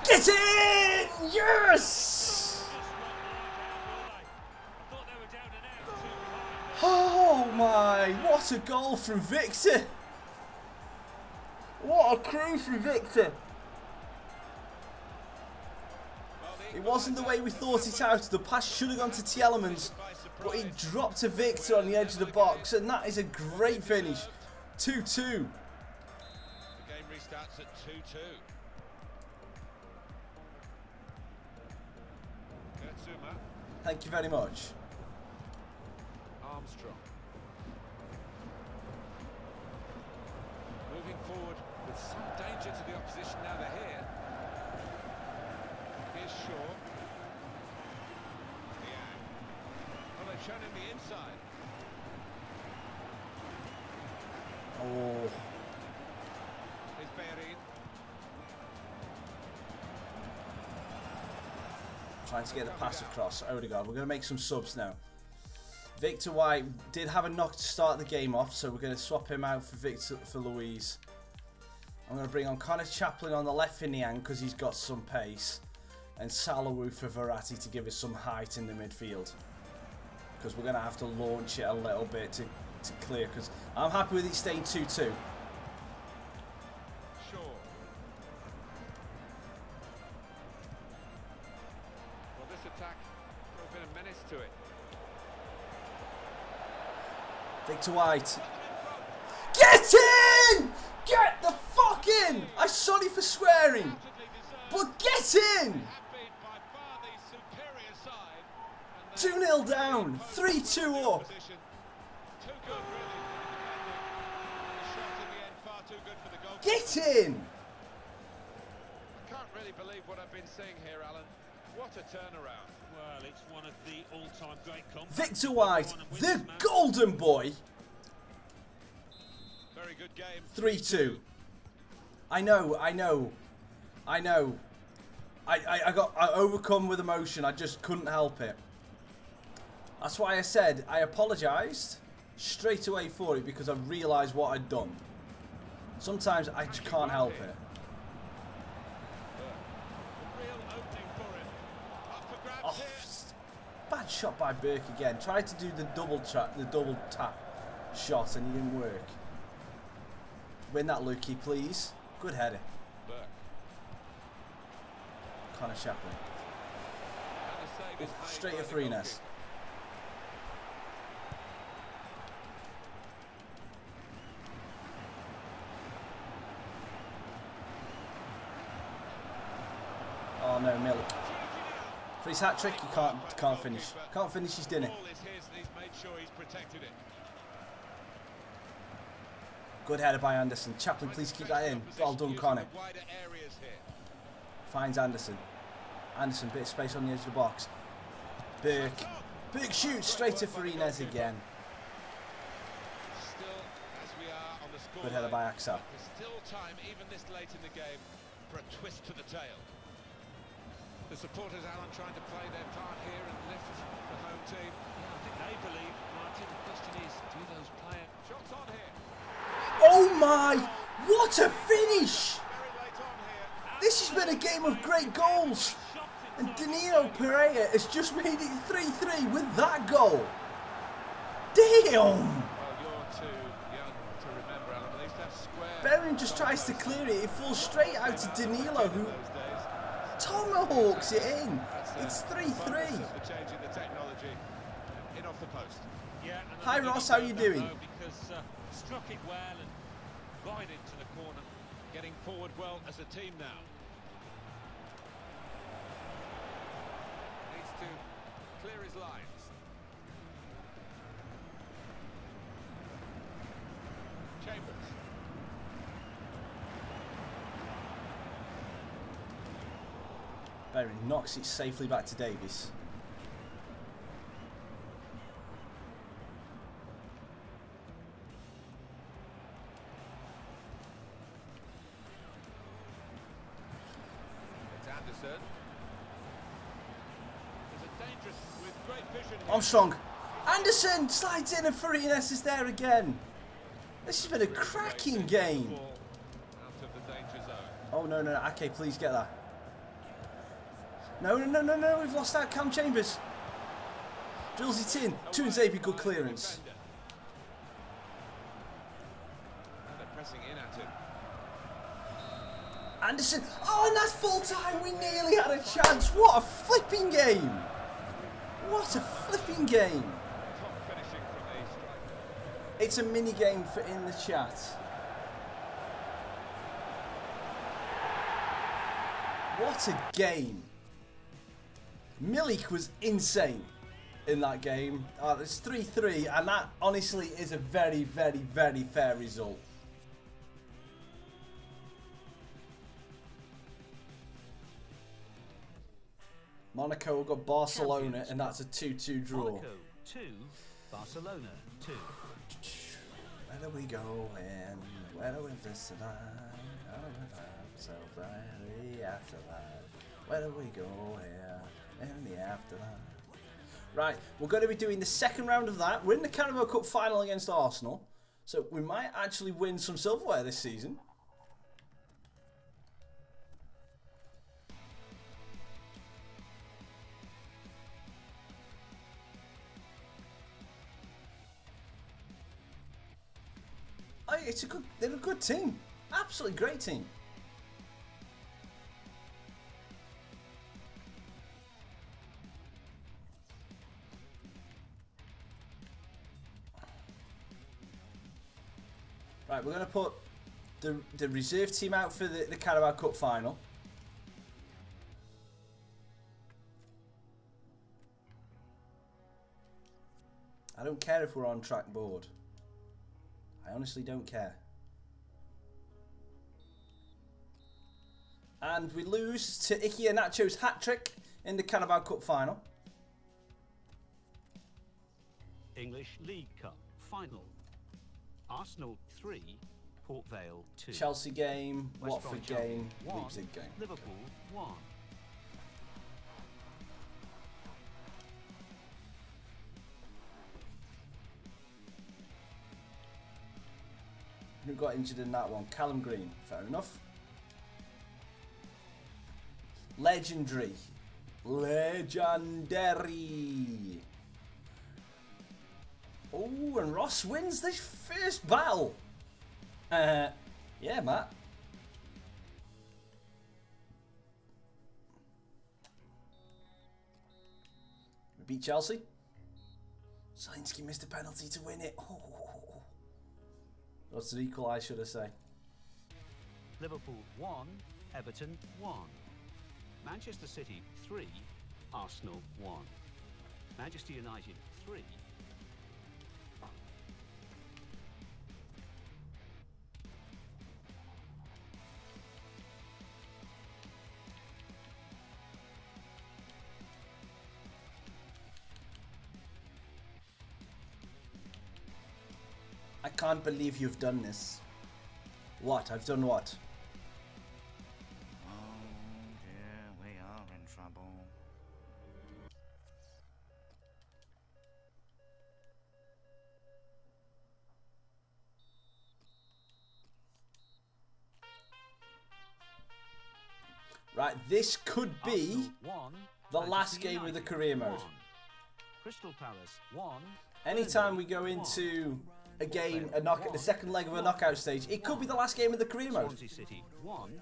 Get in! Yes! Oh my, what a goal from Victor! What a crew from Victor! It wasn't the way we thought it out. The pass should have gone to Tielemans, but it dropped to Victor on the edge of the box, and that is a great finish. 2-2. The game restarts at 2-2. Zuma. Thank you very much. Armstrong. Moving forward with some danger to the opposition now they're here. Here's Shaw. Niang. Well, they've shown him the inside. Oh, Here's Bellerin. trying to get the pass across. Odegaard. We're going to make some subs now. Victor White did have a knock to start the game off, so we're going to swap him out for Louise. I'm going to bring on Connor Chaplin on the left for Niang because he's got some pace. And Salawu for Verratti to give us some height in the midfield. Because we're going to have to launch it a little bit to clear. Because I'm happy with it staying 2-2. Shaw. Well, this attack could have been a menace to it. Victor White. Get in! Get the fuck in! I'm sorry for swearing. But get in! 2-0 down, 3-2 up. Get in! I can't really believe what I've been seeing here, Alan. What a turnaround. Well, it's one of the all-time great comebacks. Victor White, the golden boy. Very good game. 3-2. I know. I got overcome with emotion. I just couldn't help it. That's why I said I apologised straight away for it because I realised what I'd done. Sometimes I just can't help it. Real opening for him. Up for grabs Oh, here. Bad shot by Burke again. Tried to do the double tap shot and it didn't work. Win that, Lukey, please. Good header. Burke. Connor Chaplin. And the save is made Straight by to the Freeness. goalkeeper. Oh no, Miller. For his hat trick, he can't finish. Can't finish his dinner. Ball is his, and he's made sure he's protected it. Good header by Anderson. Chaplin, please keep that in. Well done, Connor. Wider areas here. Finds Anderson. Anderson, bit of space on the edge of the box. Burke. Burke shoots straight to Farines again. Still, as we are on the score Good header by Axel. There's still time, even this late in the game, for a twist to the tail. The supporters, Alan, trying to play their part here and lift the home team. Yeah, I think they believe, Martin. The question is, do those players... Shots on here. Oh my! What a finish! Very late on here. This has been a game of great goals. And Danilo Pereira has just made it 3-3 with that goal. Damn! Well, you're too young to remember, Alan, but they used to have square... Bellerin just tries to clear it. It falls straight out to Danilo, who tomahawks it in. It's 3-3. For changing the technology in off the post. Yeah, and Hi, Ross, how you doing? Because struck it well and right into the corner. Getting forward well as a team now. Needs to clear his lines. Chambers. Bellerin knocks it safely back to Davies. It's Anderson. There's a dangerous with great vision here. Armstrong. Anderson slides in and Farines is there again. This has been a cracking game. Ball out of the danger zone. Oh no, no, Ake, please get that. No, no, no, no, no, we've lost out Cam Chambers. Drills it in. Tuanzebe, good clearance. Defender. And they're pressing in at him. Anderson. Oh, and that's full time. We nearly had a chance. What a flipping game. What a flipping game. Top finishing from the striker. It's a mini game for in the chat. What a game. Milik was insane in that game. It's 3-3, and that honestly is a very, very, very fair result. Monaco got Barcelona, and that's a 2-2 draw. Monaco 2, Barcelona 2. Where do we go in? Where do we visit? So the afterlife. Where do we go here in the afterlife? Right, we're going to be doing the second round of that. We're in the Carabao Cup final against Arsenal, so we might actually win some silverware this season. They're a good team. Absolutely great team. Right, we're going to put the reserve team out for the Carabao Cup final. I don't care if we're on track board. I honestly don't care. And we lose to Ike Iheanacho's hat-trick in the Carabao Cup final. English League Cup final. Arsenal 3, Port Vale 2. Chelsea game, West Watford Bromwich game, 1, Leipzig game. Liverpool 1. Who got injured in that one? Callum Green. Fair enough. Legendary. Legendary. Oh, and Ross wins this first battle. Yeah, Matt. We beat Chelsea. Zielinski missed a penalty to win it. Oh. That's an equaliser, should I say. Liverpool 1, Everton 1. Manchester City 3, Arsenal 1. Manchester United 3. I can't believe you've done this. What? I've done what? Oh dear, we are in trouble. Right, this could be the last game with the career mode. Crystal Palace 1. Anytime we go into a game, the second leg of a knockout stage, it could be the last game of the career mode. Swansea City 1,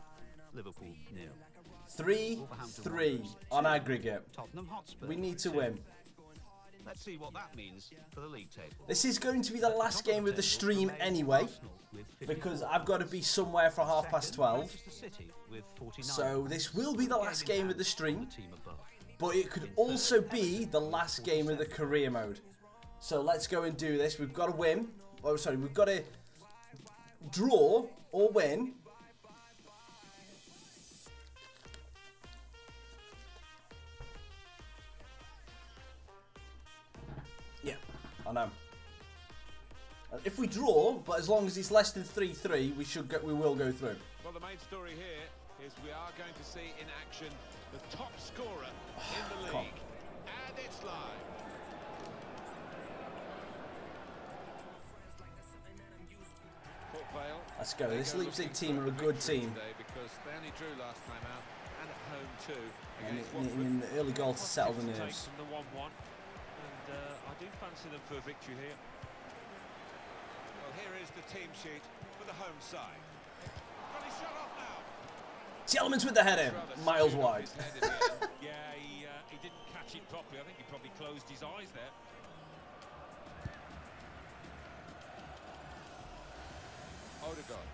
Liverpool 0. 3-3 on aggregate. Tottenham Hotspur. We need to win. Let's see what that means for the league table. This is going to be the last game of the stream anyway, because I've got to be somewhere for 12:30. So this will be the last game of the stream, but it could also be the last game of the career mode. So let's go and do this. We've got to win. Oh, sorry, we've got to draw or win. Yeah, I know. If we draw, but as long as it's less than 3-3, we will go through. Well, the main story here is we are going to see in action the top scorer in the league, and it's live. VALE. Let's go. This Leipzig team are a good team. Because they only drew last time out, and at home too. In the early goal to settle the nerves. The 1-1, and I do fancy them for a victory here. Well, here is the team sheet for the home side. Well, he's shut off now. Tielemans with the header, miles wide. Yeah, he didn't catch it properly. I think he probably closed his eyes there. Odegaard.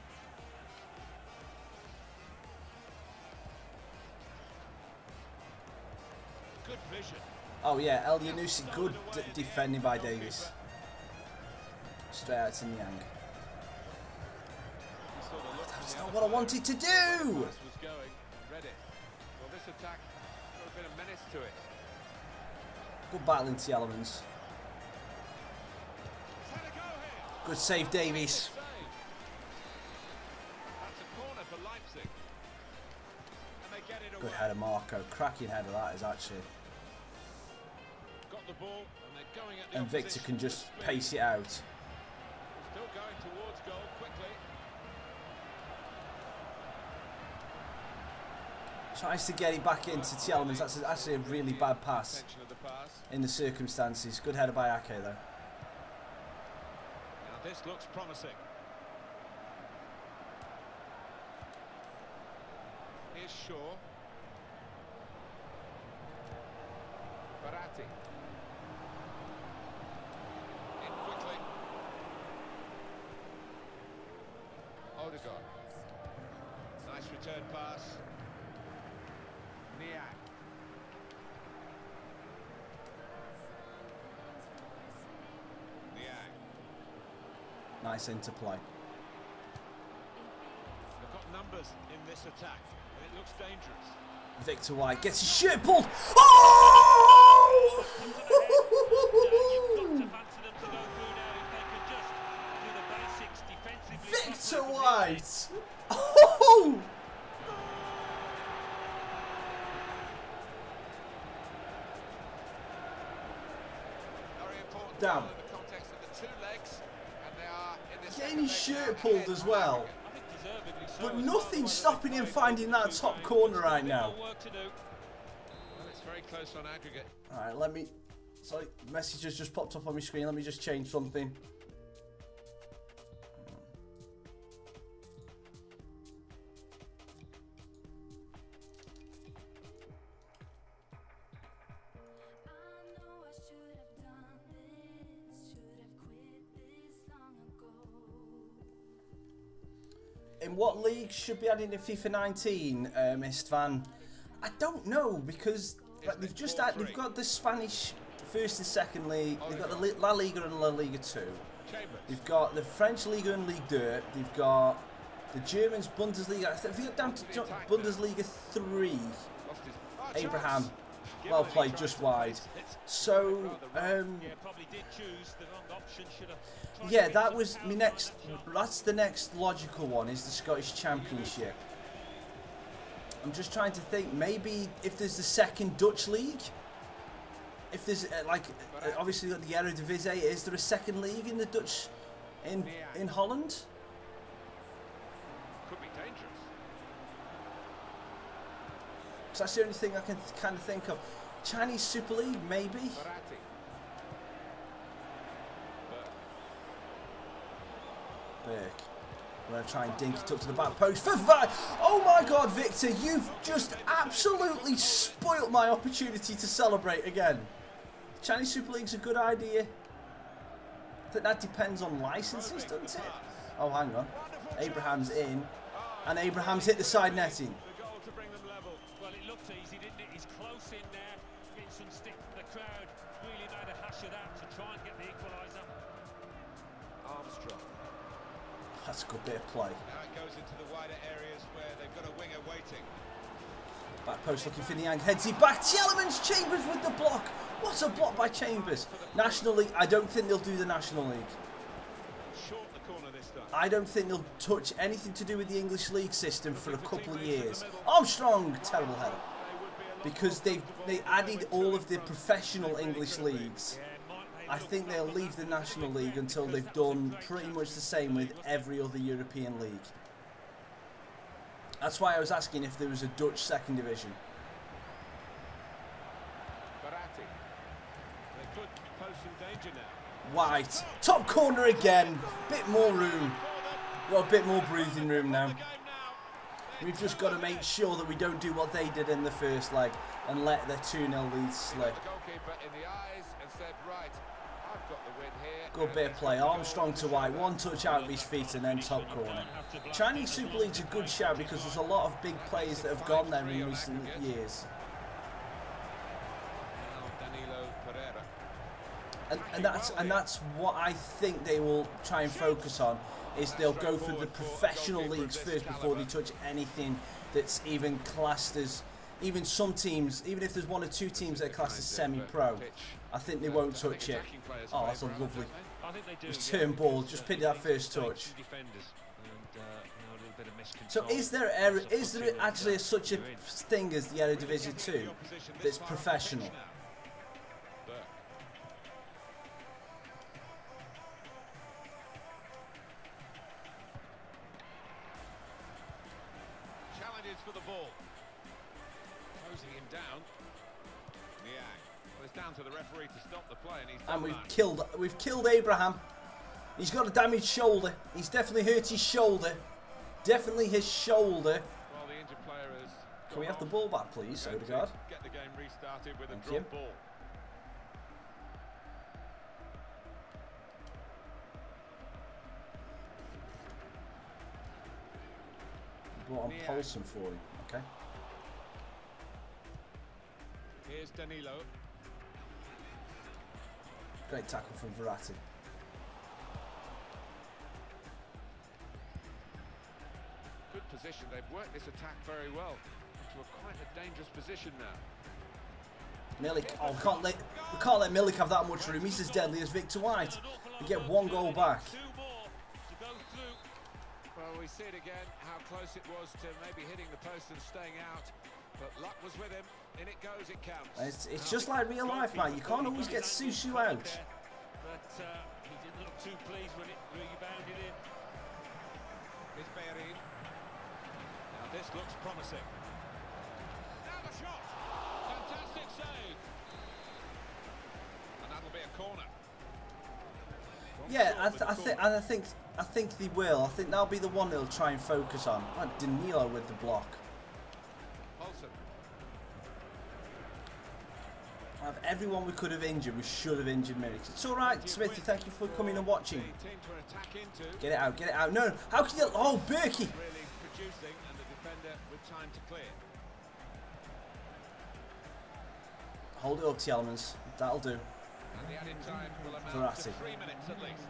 Good vision. Oh yeah, El Yunusi, good defending by Davies. Straight out to Niang. That's not what I wanted to do! Was going, read it. Well, this attack got a bit of menace to it. Good battle in Tielemans. Good save, Davies. That's a corner for Leipzig. And they get it away. Good header, Marco. Cracking header that is actually. Got the ball and they're going at the And Victor can just pace it out. Still going towards goal quickly. Tries to get it back into Tielemans. That's actually a really bad pass in the circumstances. Good header by Ake though. Now this looks promising. Here's Shaw. Baratti. In quickly. Odegaard. Nice return pass. Niang. Niang. Nice interplay. They've got numbers in this attack, and it looks dangerous. Victor White gets his shirt pulled. Oh! Victor White. Oh! Damn. Getting his shirt pulled as well. But nothing's stopping him finding that top corner right now. Well, it's very close on aggregate. Alright, let me... Sorry, message has just popped up on my screen. Let me just change something. In what league should be added in FIFA 19, Istvan? I don't know, because like, they've got the Spanish first and second league, they've got the La Liga and La Liga 2, they've got the French Liga and Ligue 2, they've got the Germans Bundesliga, I think they're down to Bundesliga 3, Abraham, well played, just wide. So, yeah, that was my next. That's the next logical one, is the Scottish Championship. I'm just trying to think. Maybe if there's the second Dutch league, if there's obviously the Eredivisie, is there a second league in the Dutch, in Holland? Could be dangerous. Because that's the only thing I can kind of think of. Chinese Super League, maybe. Burke. I'm going to try and dink it up to the back post for oh my God, Victor, you've just absolutely spoilt my opportunity to celebrate again. Chinese Super League's a good idea. I think that depends on licenses, doesn't it? Oh, hang on. Abraham's in. And Abraham's hit the side netting. The goal to bring them level. Well, it looked easy, didn't it? He's close in there. Getting some stick from the crowd. Really made a hash of that to try and get the equaliser. Armstrong. That's a good bit of play. Now it goes into the wider areas where they've got a winger waiting. Back post looking for Niang, heads it back. Tielemans, Chambers with the block. What a block by Chambers. National League, I don't think they'll do the National League. Short the corner this time. I don't think they'll touch anything to do with the English league system for a couple of years. Armstrong, terrible header. Because they added all of the professional English leagues. I think they'll leave the National League until they've done pretty much the same with every other European league. That's why I was asking if there was a Dutch second division. They could pose some danger now. White, top corner again. Bit more room. Got a bit more breathing room now. We've just got to make sure that we don't do what they did in the first leg and let their 2-0 lead slip. Good bit of play. Armstrong to White. One touch out of his feet and then top corner. Chinese Super League's a good shout because there's a lot of big players that have gone there in recent years. And that's what I think they will try and focus on, is they'll go for the professional leagues first before they touch anything that's even classed as, even some teams, even if there's 1 or 2 teams that are classed as semi-pro, I think they won't touch it. Oh, that's a lovely return ball, just picked that first touch. So is there actually such a thing as the Eredivisie 2 that's professional? Challenges for the ball. Closing him down. Niang. Well, it's down to the referee to stop the play, and he's done we've killed Abraham. He's got a damaged shoulder. He's definitely hurt his shoulder. Definitely his shoulder. Well, the injured player is. Can we have the ball back, please, Odegaard? Get the game restarted with Thank a drop ball. Brought on Paulson for him. Okay. Here's Danilo. Great tackle from Verratti. Good position. They've worked this attack very well to quite a dangerous position now. Milik. Oh, we can't let Milik have that much room. He's as deadly as Victor White. We get 1 goal back. Well, we see it again, how close it was to maybe hitting the post and staying out. But luck was with him. In it goes, it counts. It's just like real life, man. You can't always get Susu out. But he didn't look too pleased when it rebounded in. It's Bellerin. Now this looks promising. Now the shot. Fantastic save. And that'll be a corner. Yeah, I think they will. I think that'll be the one they'll try and focus on. Oh, Danilo with the block. Olsen. Out of everyone we could have injured, we should have injured Milik. It's all right, Smithy. Thank you for coming and watching. Get it out, get it out. No, how can you? Oh, Berkey. Really producing, and the defender with time to clear. Hold it up, Tielemans. That'll do. And the added time will amount to 3 minutes at least.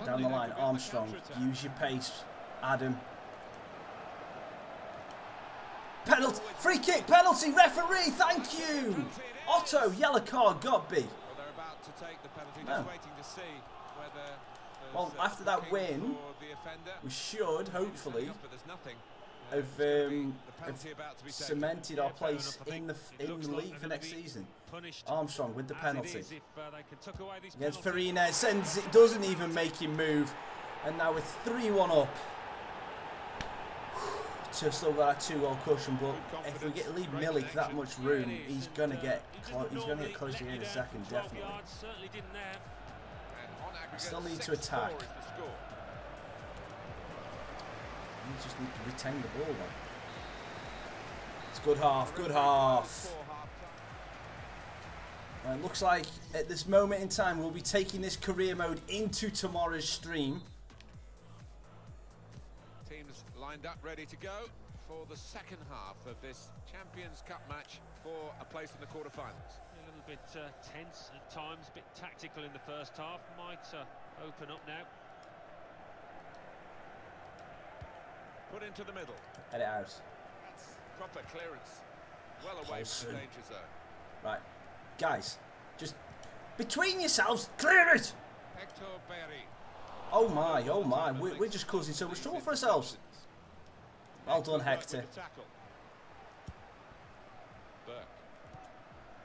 Down the line, Armstrong. Use your pace, Adam. Penalty, free kick, penalty, referee. Thank you. Otto, yellow card, got B. Well, they're about to take the penalty, just waiting to see whether. Well, after that win, we should hopefully have cemented our place in the league for next season. Armstrong with the penalty. Against Farina, sends it, doesn't even make him move, and now we're 3-1 up. So still got a 2-goal cushion, but if we leave Milik that much room, he's gonna get close to getting a second, definitely. We still need to attack. We just need to retain the ball though. It's good half, good half. Right, looks like at this moment in time we'll be taking this career mode into tomorrow's stream. Teams lined up ready to go for the second half of this Champions Cup match for a place in the quarterfinals. A little bit tense at times, a bit tactical in the first half. Might open up now. Put into the middle. Head it out. That's proper clearance. Well away from the danger zone. Right, guys, just between yourselves, clear it! Hector Berry. Oh my, we're just causing so much trouble for ourselves. Well done, Hector. Burke.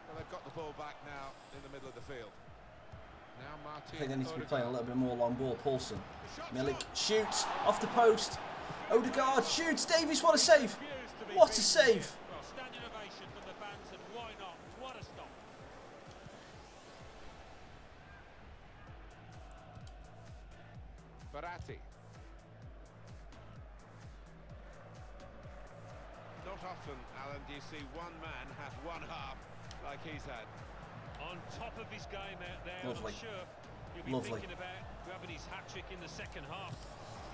Well, they've got the ball back now in the middle of the field. Now Martin. I think they need to be playing a little bit more long ball. Paulson. Milik shoots off the post. Odegaard shoots. Davies, what a save! What a save! Well, standing ovation from the fans, and why not? What a stop! Verratti. Not often, Alan, do you see one man have one half like he's had. On top of his game out there. Lovely. I'm sure he'll be Lovely. thinking about grabbing his hat-trick in the second half.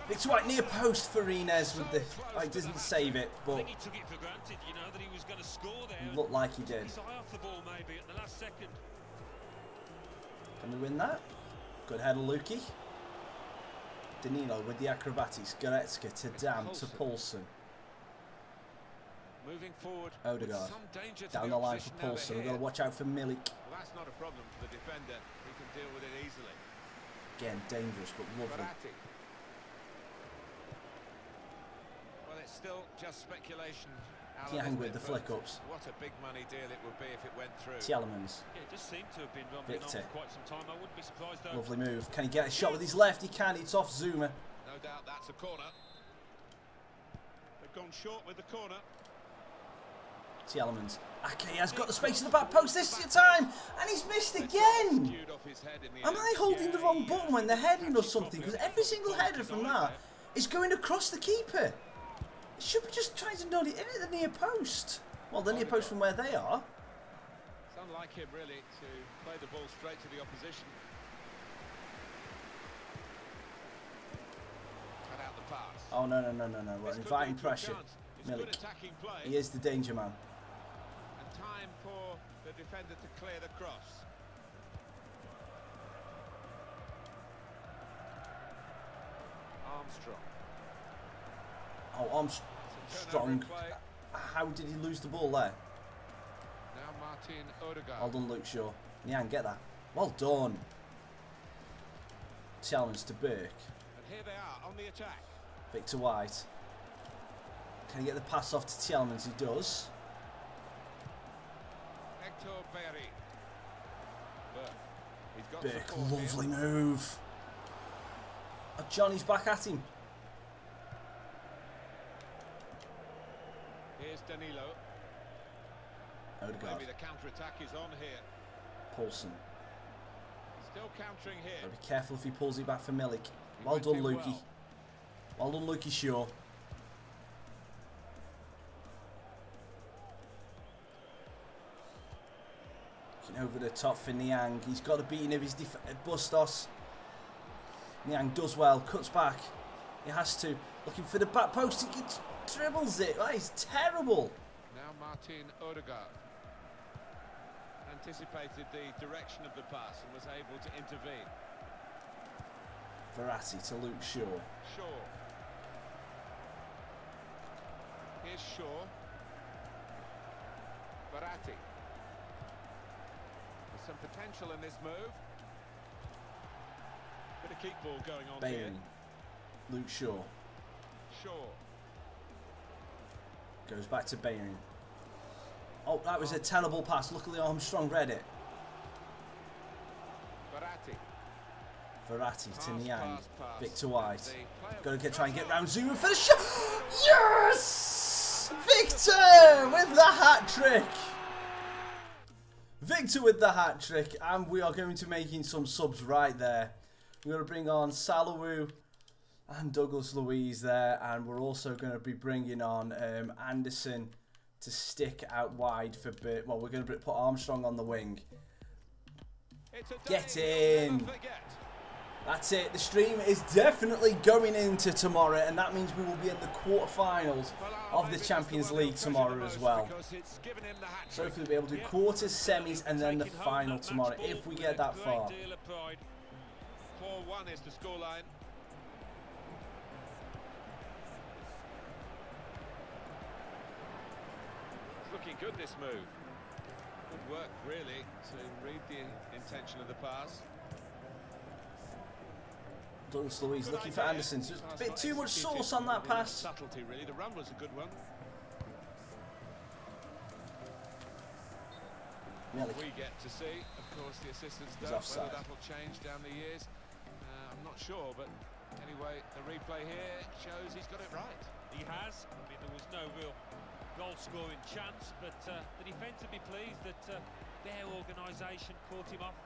It's right near post for Inez with the. He doesn't save it, I but think he took it for granted, you know, that he was going to score there. looked like he did. His eye off the ball maybe at the last second. Can we win that? Good header, Lukey. Danilo with the acrobatics. Goretzka to Dam to Paulson. Moving forward. Odegaard. Down the line for Paulson. We've got to watch out for Milik. Well, that's not a problem for the defender. He can deal with it easily. Again, dangerous but lovely. Verratti. Well, it's still just speculation. Yang with the flick-ups. What a big money deal it would be if it went through. Tielemans. Yeah, it just seemed to have been rumbling on Victor. for quite some time. I wouldn't be surprised though. Lovely move. Can he get a shot with his left? He can. It's off Zuma. No doubt that's a corner. They've gone short with the corner. Tielemans. Okay, has got the space in the back post. This is your time. And he's missed again. Skewed off his head in the Am end. I holding the wrong button when they're heading or something? Because every single header from that is going across the keeper. It should be just trying to nod it in at the near post. Well, the near post from where they are. It's unlike him really to play the ball straight to the opposition. Cut out the pass. Oh, no. We're This could inviting lead to a pressure. chance. It's good Milik. attacking play. He is the danger man. And time for the defender to clear the cross. Armstrong. Oh, Armstrong. How did he lose the ball there? Now Martin Odegaard. Well done, Luke Shaw. Niang, get that. Well done. Challenge to Burke. And here they are on the attack. Victor White. Can he get the pass off to Tielemans? He does. Hector Berry. Burke. He's got Burke, support here. lovely move. Oh, Johnny's back at him. Here's Danilo. Odegaard. Maybe the counter-attack is on here. Paulson. Still countering here. Gotta be careful if he pulls it back for Milik. Well done, Lukey. Well done, Lukey Shaw. Looking over the top for Niang. He's got a beating of his Bustos. Niang does well. Cuts back. He has to. Looking for the back post. He dribbles it. That is terrible. Now Martin Odegaard anticipated the direction of the pass and was able to intervene. Verratti to Luke Shaw. Shaw. Here's Shaw. Verratti. There's some potential in this move. Bit of keep ball going on here. Bailey. Luke Shaw. Shaw. Goes back to Bayern. Oh, that was a terrible pass. Luckily Armstrong read it. Verratti to Niang. Victor White. Got to try and get round Zuma for the shot. Yes! Victor with the hat-trick. Victor with the hat-trick. And we are going to be making some subs right there. We're going to bring on Salawu and Douglas Luiz there. And we're also going to be bringing on Anderson to stick out wide for bit. Well, we're going to put Armstrong on the wing. Get in. That's it. The stream is definitely going into tomorrow, and that means we will be in the quarterfinals of the Champions League tomorrow as well. So hopefully we'll be able to do quarters, semis, and then the final tomorrow if we get that far. 4-1 is the scoreline. Looking good, this move. Good work, really, to read the intention of the pass. Douglas Luiz looking for Anderson. So it's a bit too much sauce on that pass. Subtlety, really. The run was a good one. We get to see, of course, the assistants don't. Whether that'll change down the years, I'm not sure. But anyway, the replay here shows he's got it right. He has. I mean, there was no real goal-scoring chance, but the defence would be pleased that their organisation caught him off.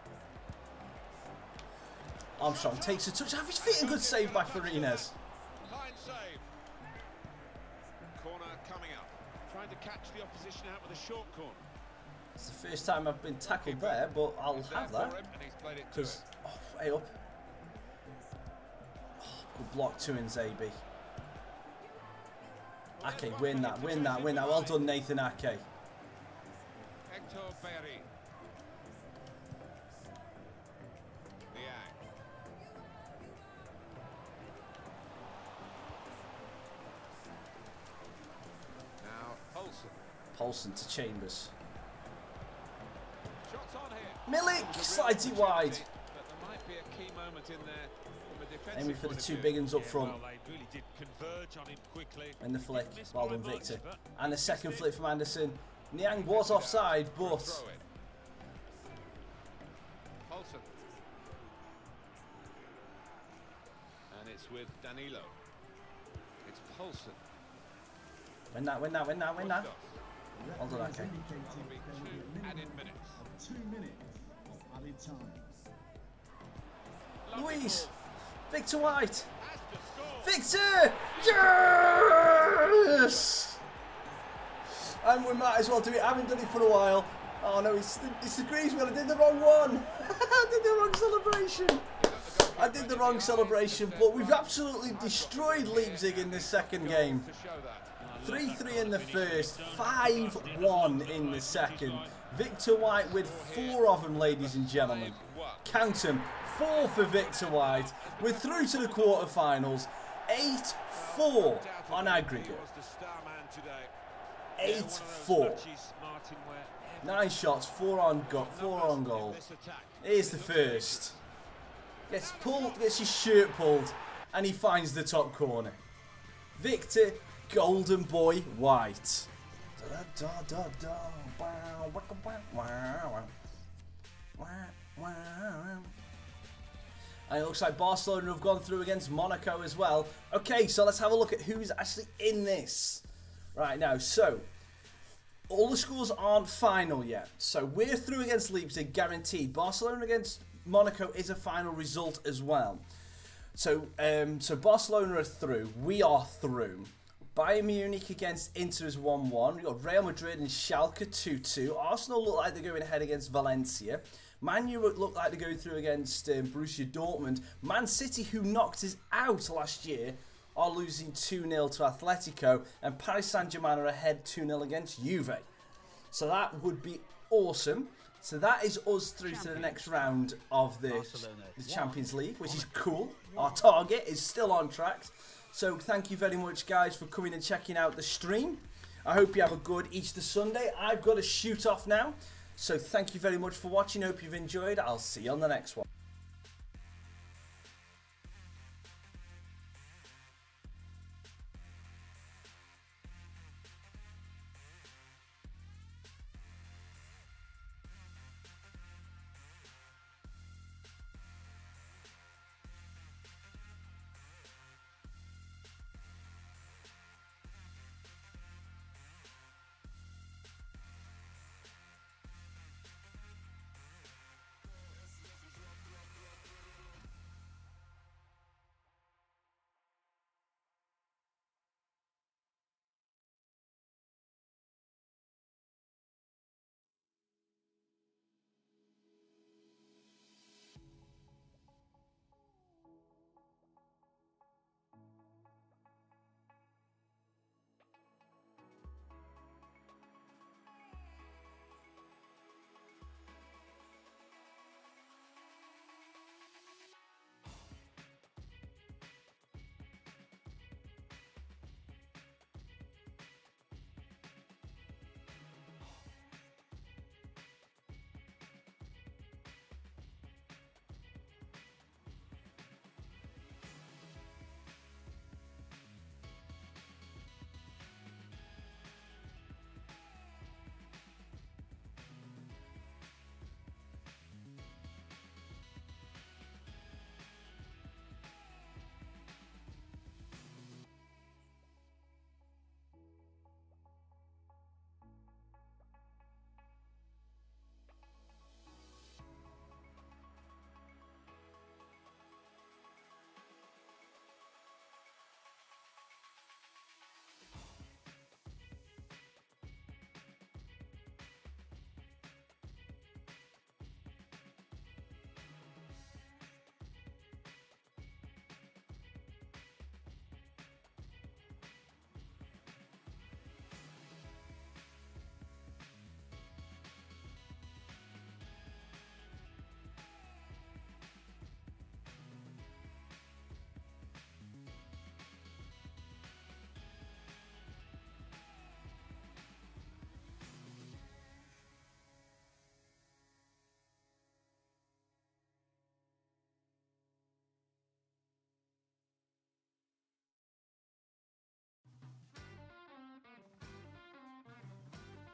Armstrong takes a touch off his feet, and good save by Farines. Fine save. Corner coming up. Trying to catch the opposition out with a short corner. It's the first time I've been tackled there, but I'll have that. Because, way up. Oh, good block to Nzabi. Ake, win that, win that, win that. Well done, Nathan Ake. Hector Berry. Paulson to Chambers. Shots on here. Milik slides it wide. But there might be a key moment in there from a defensive Aiming for the point two of big view. uns up front. Well, they really did converge on him quickly. And the flick. Well done, Victor. And a second flick from Anderson. Niang was offside, but Paulson. And it's with Danilo. It's Paulson. Win that, win that, win that, win that. Well done, Ake. Added minutes. 2 minutes of added time. Luiz. Victor White. Victor! Yes! And we might as well do it. I haven't done it for a while. Oh no, it's agrees with me. I did the wrong one. I did the wrong celebration. I did the wrong celebration, but we've absolutely destroyed Leipzig in this second game. 3-3 in the first, 5-1 in the second. Victor White with 4 of them, ladies and gentlemen. Count them, 4 for Victor White. We're through to the quarterfinals. 8-4 on aggregate. 8-4. 9 shots, 4 on goal. Here's the first. Gets pulled, gets his shirt pulled, and he finds the top corner. Victor Golden Boy White. And it looks like Barcelona have gone through against Monaco as well. Okay, so let's have a look at who's actually in this right now. So, all the scores aren't final yet. So we're through against Leipzig, guaranteed. Barcelona against Monaco is a final result as well. So Barcelona are through. We are through. Bayern Munich against Inter is 1-1. We've got Real Madrid and Schalke 2-2. Arsenal look like they're going ahead against Valencia. Man U look like they're going through against Borussia Dortmund. Man City, who knocked us out last year, are losing 2-0 to Atletico. And Paris Saint-Germain are ahead 2-0 against Juve. So that would be awesome. So that is us through to the next round of the Champions League, which is cool. Our target is still on track. So thank you very much, guys, for coming and checking out the stream. I hope you have a good Easter Sunday. I've got to shoot off now. So thank you very much for watching. Hope you've enjoyed. I'll see you on the next one.